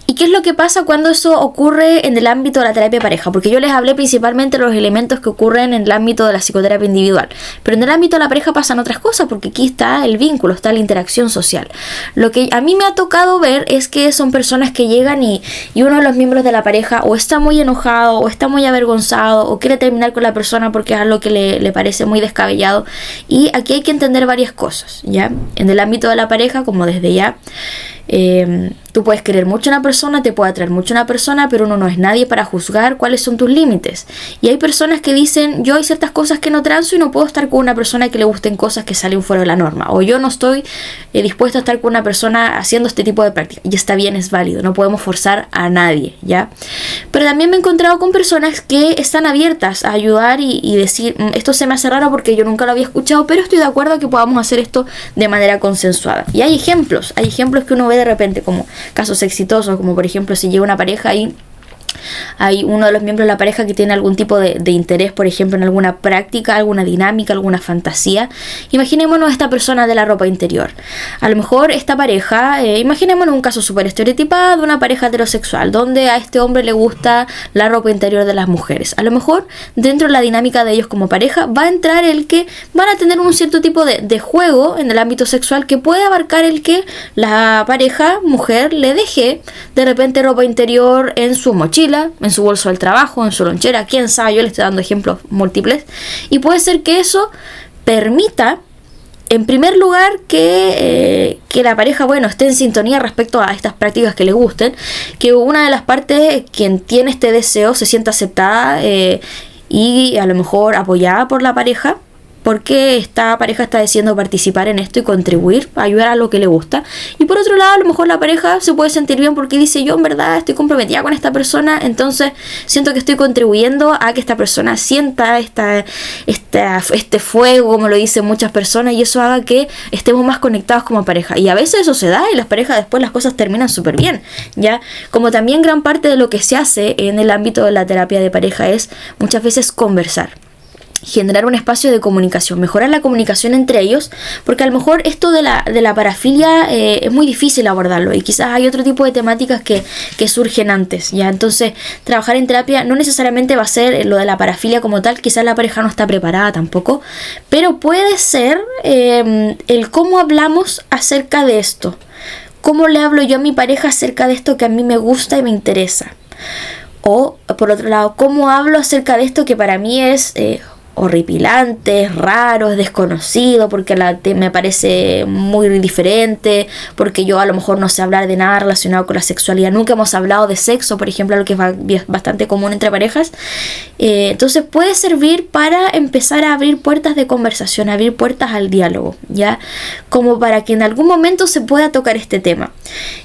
¿Y qué es lo que pasa cuando eso ocurre en el ámbito de la terapia de pareja? Porque yo les hablé principalmente de los elementos que ocurren en el ámbito de la psicoterapia individual. Pero en el ámbito de la pareja pasan otras cosas, porque aquí está el vínculo, está la interacción social. Lo que a mí me ha tocado ver es que son personas que llegan y uno de los miembros de la pareja o está muy enojado, o está muy avergonzado, o quiere terminar con la persona porque es algo que le parece muy descabellado. Y aquí hay que entender varias cosas, ¿ya? En el ámbito de la pareja, como desde ya... Tú puedes querer mucho a una persona, te puede atraer mucho a una persona, pero uno no es nadie para juzgar cuáles son tus límites. Y hay personas que dicen, yo hay ciertas cosas que no transo y no puedo estar con una persona que le gusten cosas que salen fuera de la norma. O yo no estoy dispuesto a estar con una persona haciendo este tipo de prácticas. Y está bien, es válido, no podemos forzar a nadie, ¿ya? Pero también me he encontrado con personas que están abiertas a ayudar y decir, esto se me hace raro porque yo nunca lo había escuchado, pero estoy de acuerdo a que podamos hacer esto de manera consensuada. Y hay ejemplos que uno ve de repente como casos exitosos, como por ejemplo si llega una pareja y hay uno de los miembros de la pareja que tiene algún tipo de interés, por ejemplo, en alguna práctica, alguna dinámica, alguna fantasía. Imaginémonos esta persona de la ropa interior. A lo mejor esta pareja, imaginémonos un caso súper estereotipado, una pareja heterosexual, donde a este hombre le gusta la ropa interior de las mujeres. A lo mejor dentro de la dinámica de ellos como pareja va a entrar el que van a tener un cierto tipo de juego en el ámbito sexual que puede abarcar el que la pareja mujer le deje de repente ropa interior en su mochila, en su bolso del trabajo, en su lonchera, quién sabe, yo le estoy dando ejemplos múltiples, y puede ser que eso permita, en primer lugar, que la pareja, bueno, esté en sintonía respecto a estas prácticas que le gusten, que una de las partes, quien tiene este deseo, se sienta aceptada y a lo mejor apoyada por la pareja, porque esta pareja está decidiendo participar en esto y contribuir, ayudar a lo que le gusta. Y por otro lado, a lo mejor la pareja se puede sentir bien porque dice, yo en verdad estoy comprometida con esta persona, entonces siento que estoy contribuyendo a que esta persona sienta este fuego, como lo dicen muchas personas, y eso haga que estemos más conectados como pareja. Y a veces eso se da y las parejas después las cosas terminan súper bien, ¿ya? Como también gran parte de lo que se hace en el ámbito de la terapia de pareja es muchas veces conversar, generar un espacio de comunicación, mejorar la comunicación entre ellos, porque a lo mejor esto de la parafilia es muy difícil abordarlo y quizás hay otro tipo de temáticas que surgen antes, ¿ya? Entonces, trabajar en terapia no necesariamente va a ser lo de la parafilia como tal, quizás la pareja no está preparada tampoco, pero puede ser el cómo hablamos acerca de esto, cómo le hablo yo a mi pareja acerca de esto que a mí me gusta y me interesa, o por otro lado, cómo hablo acerca de esto que para mí es horripilante, es raro, es desconocido, porque me parece muy diferente, porque yo a lo mejor no sé hablar de nada relacionado con la sexualidad, nunca hemos hablado de sexo, por ejemplo, lo que es bastante común entre parejas. Entonces puede servir para empezar a abrir puertas de conversación, abrir puertas al diálogo, ¿ya? Como para que en algún momento se pueda tocar este tema.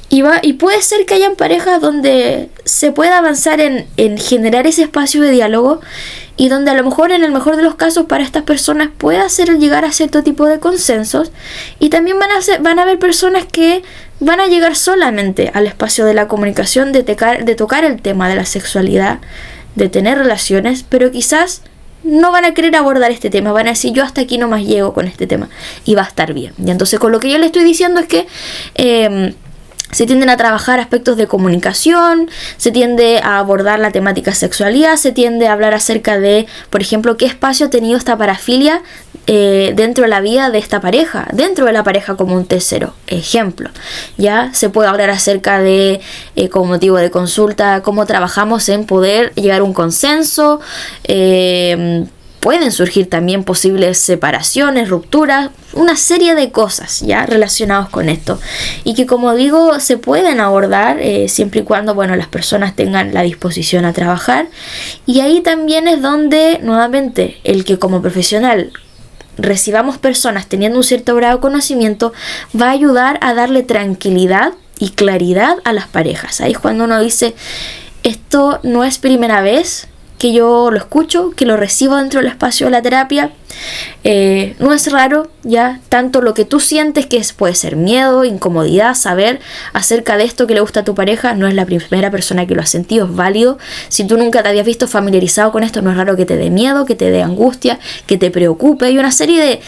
Y puede ser que hayan parejas donde se pueda avanzar en generar ese espacio de diálogo y donde a lo mejor en el mejor de los casos para estas personas pueda hacer llegar a cierto tipo de consensos, y también van a haber personas que van a llegar solamente al espacio de la comunicación, de tocar el tema de la sexualidad, de tener relaciones, pero quizás no van a querer abordar este tema, van a decir yo hasta aquí nomás llego con este tema y va a estar bien. Y entonces con lo que yo le estoy diciendo es que se tienden a trabajar aspectos de comunicación, se tiende a abordar la temática sexualidad, se tiende a hablar acerca de, por ejemplo, qué espacio ha tenido esta parafilia dentro de la vida de esta pareja, dentro de la pareja como un tercero. Ejemplo, ya se puede hablar acerca de, como motivo de consulta, cómo trabajamos en poder llegar a un consenso. Pueden surgir también posibles separaciones, rupturas, una serie de cosas ya relacionadas con esto, y que, como digo, se pueden abordar siempre y cuando, bueno, las personas tengan la disposición a trabajar. Y ahí también es donde nuevamente el que como profesional recibamos personas teniendo un cierto grado de conocimiento va a ayudar a darle tranquilidad y claridad a las parejas. Ahí es cuando uno dice, esto no es primera vez que yo lo escucho, que lo recibo dentro del espacio de la terapia. No es raro, ya, tanto lo que tú sientes, que puede ser miedo, incomodidad, saber acerca de esto que le gusta a tu pareja, no es la primera persona que lo ha sentido, es válido. Si tú nunca te habías visto familiarizado con esto, no es raro que te dé miedo, que te dé angustia, que te preocupe. Hay una serie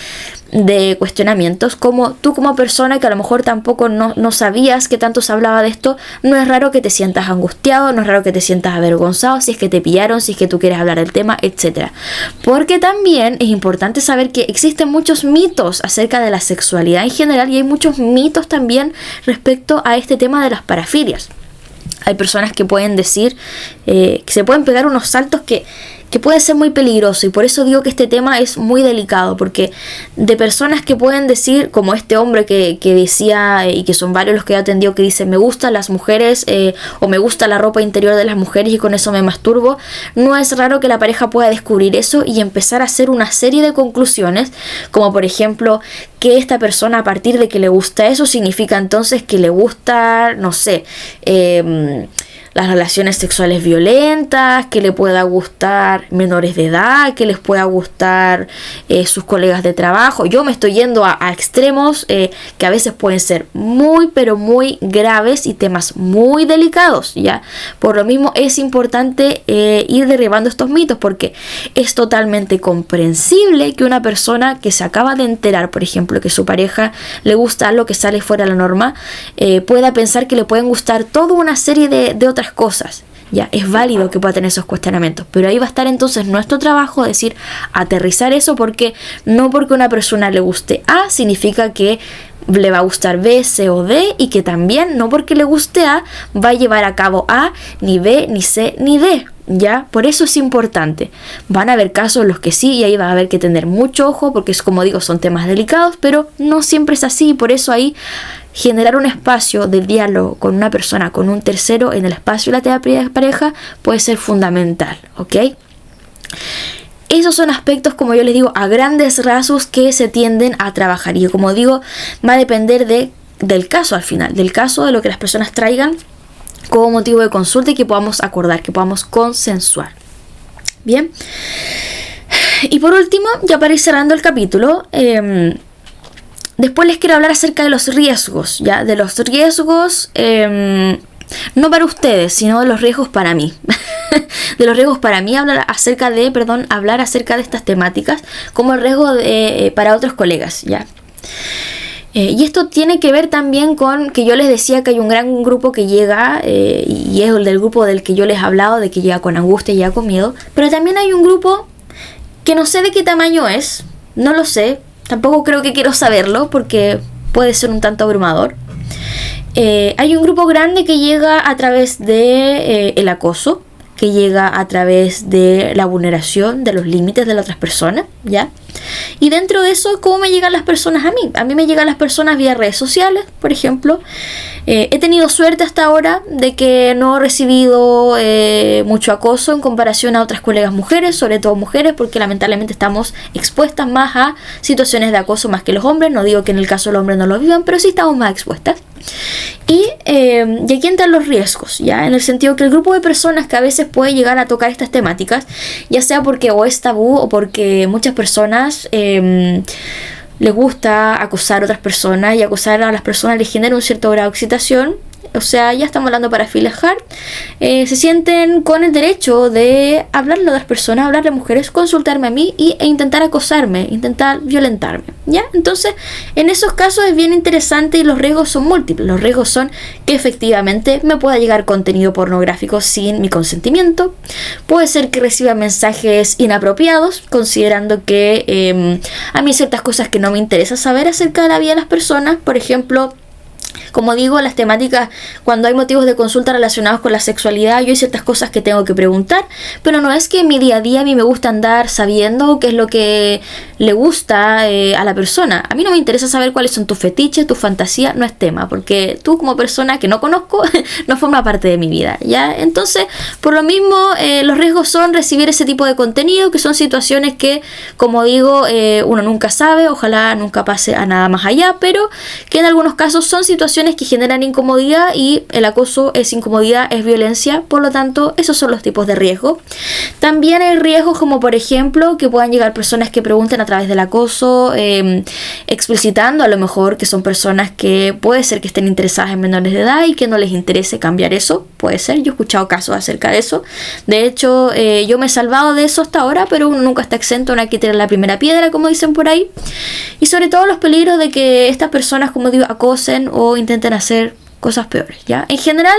de cuestionamientos, como tú como persona que a lo mejor tampoco no sabías que tanto se hablaba de esto, no es raro que te sientas angustiado, no es raro que te sientas avergonzado si es que te pillaron, si es que tú quieres hablar del tema, etcétera. Porque también es importante saber que existen muchos mitos acerca de la sexualidad en general, y hay muchos mitos también respecto a este tema de las parafilias. Hay personas que pueden decir que se pueden pegar unos saltos que que puede ser muy peligroso, y por eso digo que este tema es muy delicado, porque de personas que pueden decir, como este hombre que decía, y que son varios los que he atendido, que dicen me gustan las mujeres o me gusta la ropa interior de las mujeres y con eso me masturbo, no es raro que la pareja pueda descubrir eso y empezar a hacer una serie de conclusiones, como por ejemplo que esta persona, a partir de que le gusta eso, significa entonces que le gusta, no sé, las relaciones sexuales violentas, que le pueda gustar menores de edad, que les pueda gustar sus colegas de trabajo. Yo me estoy yendo a extremos que a veces pueden ser muy pero muy graves y temas muy delicados, ¿ya? Por lo mismo es importante ir derribando estos mitos, porque es totalmente comprensible que una persona que se acaba de enterar, por ejemplo, que su pareja le gusta algo que sale fuera de la norma, pueda pensar que le pueden gustar toda una serie de otras cosas. Ya, es válido que pueda tener esos cuestionamientos, pero ahí va a estar entonces nuestro trabajo, decir, aterrizar eso, porque no porque una persona le guste A significa que le va a gustar B, C o D, y que también no porque le guste A va a llevar a cabo A, ni B, ni C, ni D. ¿Ya? Por eso es importante. Van a haber casos en los que sí, y ahí va a haber que tener mucho ojo, porque es, como digo, son temas delicados, pero no siempre es así, y por eso ahí generar un espacio de diálogo con una persona, con un tercero, en el espacio de la terapia de pareja puede ser fundamental, ¿ok? Esos son aspectos, como yo les digo, a grandes rasgos que se tienden a trabajar, y como digo, va a depender del caso al final, del caso, de lo que las personas traigan como motivo de consulta, y que podamos acordar, que podamos consensuar. Bien. Y por último, ya para ir cerrando el capítulo, después les quiero hablar acerca de los riesgos, ¿ya? De los riesgos, no para ustedes, sino de los riesgos para mí. De los riesgos para mí, hablar acerca de estas temáticas, como el riesgo para otros colegas, ¿ya? Y esto tiene que ver también con que yo les decía que hay un gran grupo que llega, y es el del grupo del que yo les he hablado, de que llega con angustia y llega con miedo, pero también hay un grupo que no sé de qué tamaño es, no lo sé, tampoco creo que quiero saberlo porque puede ser un tanto abrumador. Hay un grupo grande que llega a través de el acoso, que llega a través de la vulneración de los límites de las otras personas, ¿ya? Y dentro de eso, ¿cómo me llegan las personas a mí? A mí me llegan las personas vía redes sociales, por ejemplo. He tenido suerte hasta ahora de que no he recibido mucho acoso en comparación a otras colegas mujeres, sobre todo mujeres, porque lamentablemente estamos expuestas más a situaciones de acoso más que los hombres. No digo que en el caso de los hombres no lo vivan, pero sí estamos más expuestas. Y aquí entran los riesgos, ¿ya? En el sentido que el grupo de personas que a veces puede llegar a tocar estas temáticas, ya sea porque o es tabú o porque muchas personas les gusta acosar a otras personas, y acosar a las personas les genera un cierto grado de excitación. O sea, ya estamos hablando para filejar, se sienten con el derecho de hablarle a otras personas, hablarle a mujeres, consultarme a mí e intentar acosarme, intentar violentarme, ¿ya? Entonces, en esos casos es bien interesante, y los riesgos son múltiples. Los riesgos son que efectivamente me pueda llegar contenido pornográfico sin mi consentimiento. Puede ser que reciba mensajes inapropiados, considerando que a mí hay ciertas cosas que no me interesa saber acerca de la vida de las personas. Por ejemplo, como digo, las temáticas, cuando hay motivos de consulta relacionados con la sexualidad, yo hay ciertas cosas que tengo que preguntar, pero no es que en mi día a día a mí me gusta andar sabiendo qué es lo que le gusta a la persona. A mí no me interesa saber cuáles son tus fetiches, tus fantasías, no es tema, porque tú, como persona que no conozco, no forma parte de mi vida, ¿ya? Entonces, por lo mismo, los riesgos son recibir ese tipo de contenido, que son situaciones que, como digo, uno nunca sabe, ojalá nunca pase a nada más allá, pero que en algunos casos son situaciones que generan incomodidad, y el acoso es incomodidad, es violencia. Por lo tanto, esos son los tipos de riesgo. También hay riesgos como, por ejemplo, que puedan llegar personas que pregunten a través del acoso, explicitando a lo mejor que son personas que puede ser que estén interesadas en menores de edad y que no les interese cambiar eso. Puede ser, yo he escuchado casos acerca de eso. De hecho, yo me he salvado de eso hasta ahora, pero uno nunca está exento, no hay que tirar la primera piedra, como dicen por ahí. Y sobre todo los peligros de que estas personas, como digo, acosen o intenten hacer cosas peores, ¿ya? En general,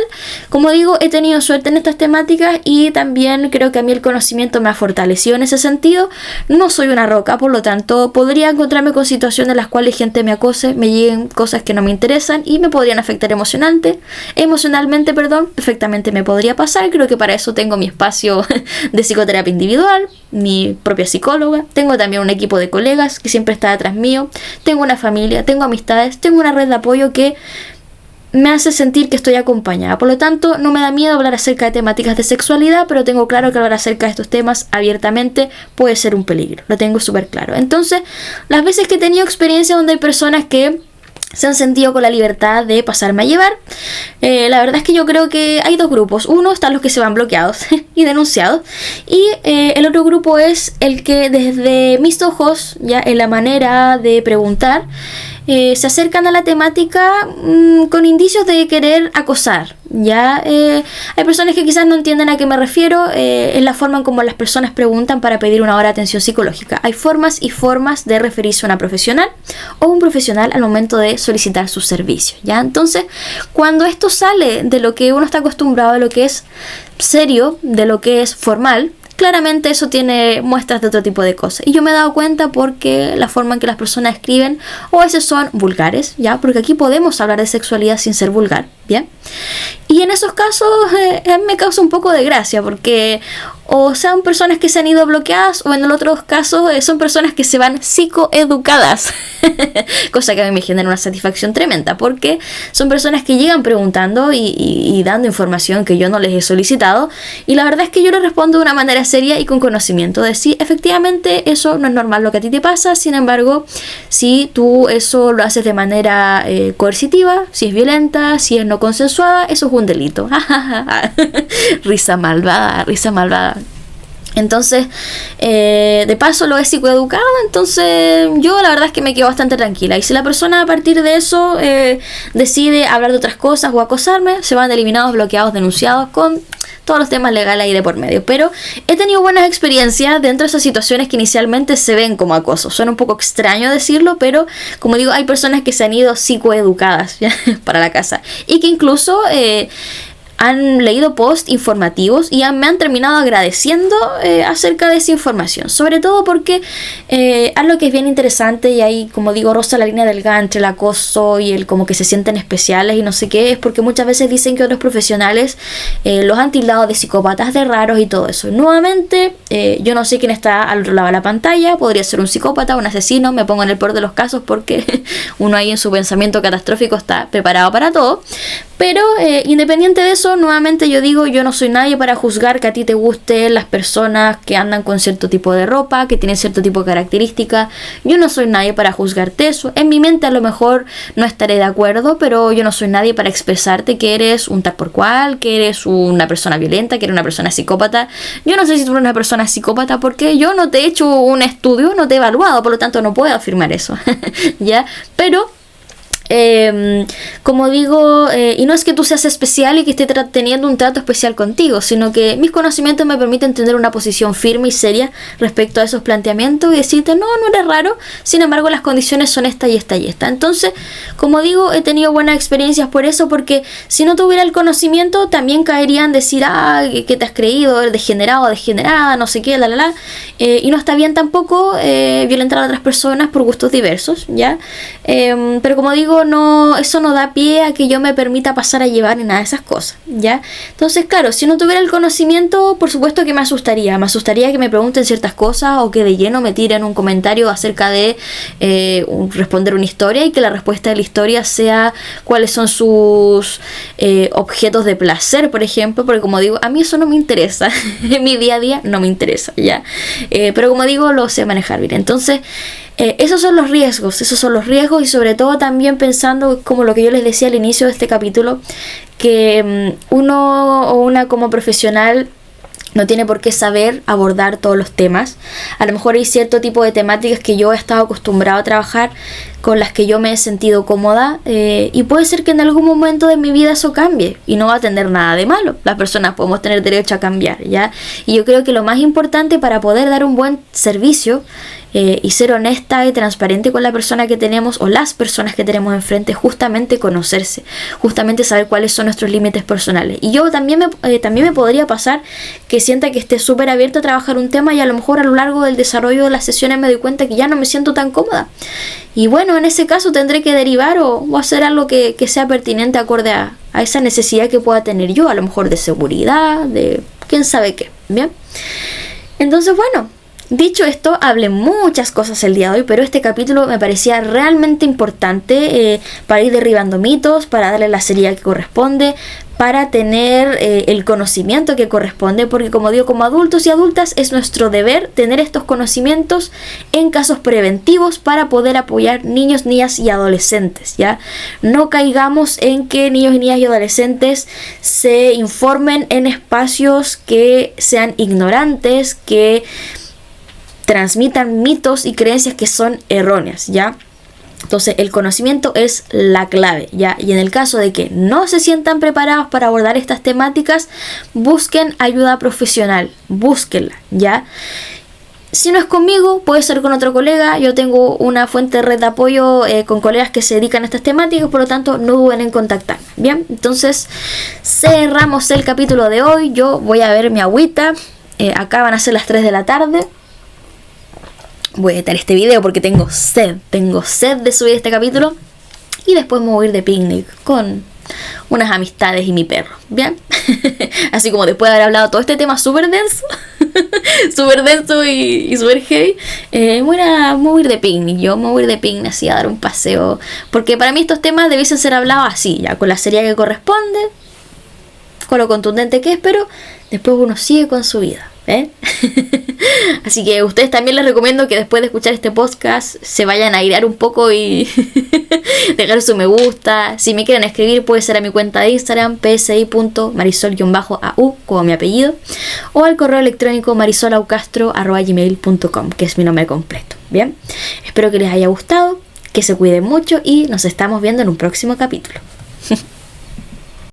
como digo, he tenido suerte en estas temáticas y también creo que a mí el conocimiento me ha fortalecido en ese sentido. No soy una roca, por lo tanto, podría encontrarme con situaciones en las cuales gente me acose, me lleguen cosas que no me interesan y me podrían afectar emocionalmente, perfectamente me podría pasar. Creo que para eso tengo mi espacio de psicoterapia individual, mi propia psicóloga, tengo también un equipo de colegas que siempre está detrás mío, tengo una familia, tengo amistades, tengo una red de apoyo que me hace sentir que estoy acompañada. Por lo tanto, no me da miedo hablar acerca de temáticas de sexualidad, pero tengo claro que hablar acerca de estos temas abiertamente puede ser un peligro. Lo tengo súper claro. Entonces, las veces que he tenido experiencia donde hay personas que se han sentido con la libertad de pasarme a llevar, la verdad es que yo creo que hay dos grupos. Uno están los que se van bloqueados y denunciados, y el otro grupo es el que desde mis ojos, ya en la manera de preguntar, se acercan a la temática con indicios de querer acosar. Ya hay personas que quizás no entienden a qué me refiero. Es la forma en cómo las personas preguntan para pedir una hora de atención psicológica. Hay formas y formas de referirse a una profesional o un profesional al momento de solicitar sus servicios, ¿ya? Entonces, cuando esto sale de lo que uno está acostumbrado, de lo que es serio, de lo que es formal, claramente eso tiene muestras de otro tipo de cosas. Y yo me he dado cuenta porque la forma en que las personas escriben o a veces son vulgares, ¿ya? Porque aquí podemos hablar de sexualidad sin ser vulgar, ¿bien? Y en esos casos me causa un poco de gracia porque o son personas que se han ido bloqueadas o en el otro caso son personas que se van psicoeducadas. Cosa que a mí me genera una satisfacción tremenda porque son personas que llegan preguntando y dando información que yo no les he solicitado, y la verdad es que yo les respondo de una manera seria y con conocimiento de sí, efectivamente eso no es normal lo que a ti te pasa. Sin embargo, si tú eso lo haces de manera coercitiva, si es violenta, si es no consensuada, eso es un delito. Risa malvada, risa malvada. Entonces, de paso lo he psicoeducado, entonces yo la verdad es que me quedo bastante tranquila. Y si la persona a partir de eso decide hablar de otras cosas o acosarme, se van eliminados, bloqueados, denunciados, con todos los temas legales ahí de por medio. Pero he tenido buenas experiencias dentro de esas situaciones que inicialmente se ven como acoso. Suena un poco extraño decirlo, pero como digo, hay personas que se han ido psicoeducadas, ¿ya? Para la casa y que incluso han leído posts informativos y me han terminado agradeciendo acerca de esa información. Sobre todo porque algo que es bien interesante, y ahí, como digo, roza la línea delgada entre el acoso y el como que se sienten especiales y no sé qué, es porque muchas veces dicen que otros profesionales los han tildado de psicópatas, de raros y todo eso. Nuevamente, yo no sé quién está al otro lado de la pantalla. Podría ser un psicópata, un asesino. Me pongo en el peor de los casos porque uno ahí en su pensamiento catastrófico está preparado para todo. Pero independiente de eso, nuevamente yo digo, yo no soy nadie para juzgar que a ti te gusten las personas que andan con cierto tipo de ropa, que tienen cierto tipo de características. Yo no soy nadie para juzgarte eso. En mi mente a lo mejor no estaré de acuerdo, pero yo no soy nadie para expresarte que eres un tal por cual, que eres una persona violenta, que eres una persona psicópata. Yo no sé si tú eres una persona psicópata porque yo no te he hecho un estudio, no te he evaluado, por lo tanto no puedo afirmar eso. ¿Ya? Pero como digo, y no es que tú seas especial y que esté teniendo un trato especial contigo, sino que mis conocimientos me permiten tener una posición firme y seria respecto a esos planteamientos y decirte, no eres raro, sin embargo las condiciones son esta y esta y esta. Entonces, como digo, he tenido buenas experiencias por eso, porque si no tuviera el conocimiento también caerían decir, ¿qué te has creído? Eres degenerado, degenerada, no sé qué, y no está bien tampoco violentar a otras personas por gustos diversos, ¿ya? Pero como digo, no, eso no da pie a que yo me permita pasar a llevar ni nada de esas cosas, ¿ya? Entonces, claro, si no tuviera el conocimiento, por supuesto que me asustaría que me pregunten ciertas cosas o que de lleno me tiren un comentario acerca de responder una historia y que la respuesta de la historia sea cuáles son sus objetos de placer, por ejemplo, porque como digo, a mí eso no me interesa, en mi día a día no me interesa, ¿ya? Pero como digo, lo sé manejar bien. Entonces, esos son los riesgos y sobre todo también pensando, como lo que yo les decía al inicio de este capítulo, que uno o una como profesional no tiene por qué saber abordar todos los temas. A lo mejor hay cierto tipo de temáticas que yo he estado acostumbrado a trabajar con las que yo me he sentido cómoda, y puede ser que en algún momento de mi vida eso cambie y no va a tener nada de malo. Las personas podemos tener derecho a cambiar, ¿ya? Y yo creo que lo más importante para poder dar un buen servicio y ser honesta y transparente con la persona que tenemos o las personas que tenemos enfrente, justamente conocerse, justamente saber cuáles son nuestros límites personales. Y yo también me podría pasar que sienta que esté súper abierta a trabajar un tema y a lo mejor a lo largo del desarrollo de las sesiones me doy cuenta que ya no me siento tan cómoda. Y bueno, en ese caso tendré que derivar o hacer algo que sea pertinente acorde a esa necesidad que pueda tener yo, a lo mejor de seguridad, de quién sabe qué. Bien, entonces bueno, dicho esto, hablé muchas cosas el día de hoy, pero este capítulo me parecía realmente importante para ir derribando mitos, para darle la seriedad que corresponde, para tener el conocimiento que corresponde, porque como digo, como adultos y adultas es nuestro deber tener estos conocimientos en casos preventivos para poder apoyar niños, niñas y adolescentes, ¿ya? No caigamos en que niños, niñas y adolescentes se informen en espacios que sean ignorantes, que transmitan mitos y creencias que son erróneas, ¿ya? Entonces el conocimiento es la clave, ¿ya? Y en el caso de que no se sientan preparados para abordar estas temáticas, busquen ayuda profesional, búsquenla, ¿ya? Si no es conmigo, puede ser con otro colega. Yo tengo una fuente de red de apoyo con colegas que se dedican a estas temáticas, por lo tanto no duden en contactarme. Bien, entonces cerramos el capítulo de hoy. Yo voy a ver mi agüita. Acá van a ser las 3 de la tarde. Voy a editar este video porque tengo sed de subir este capítulo. Y después me voy a ir de picnic con unas amistades y mi perro, ¿bien? Así como después de haber hablado todo este tema súper denso, súper denso y súper heavy, me voy a ir de picnic. Yo me voy a ir de picnic así a dar un paseo, porque para mí estos temas debiesen ser hablados así, ya con la seriedad que corresponde, con lo contundente que es, pero después uno sigue con su vida, ¿eh? Así que a ustedes también les recomiendo que después de escuchar este podcast se vayan a airear un poco y dejar su me gusta. Si me quieren escribir puede ser a mi cuenta de Instagram psi.marisol_au como mi apellido, o al correo electrónico marisolaucastro@gmail.com, que es mi nombre completo. Bien, espero que les haya gustado, que se cuiden mucho y nos estamos viendo en un próximo capítulo.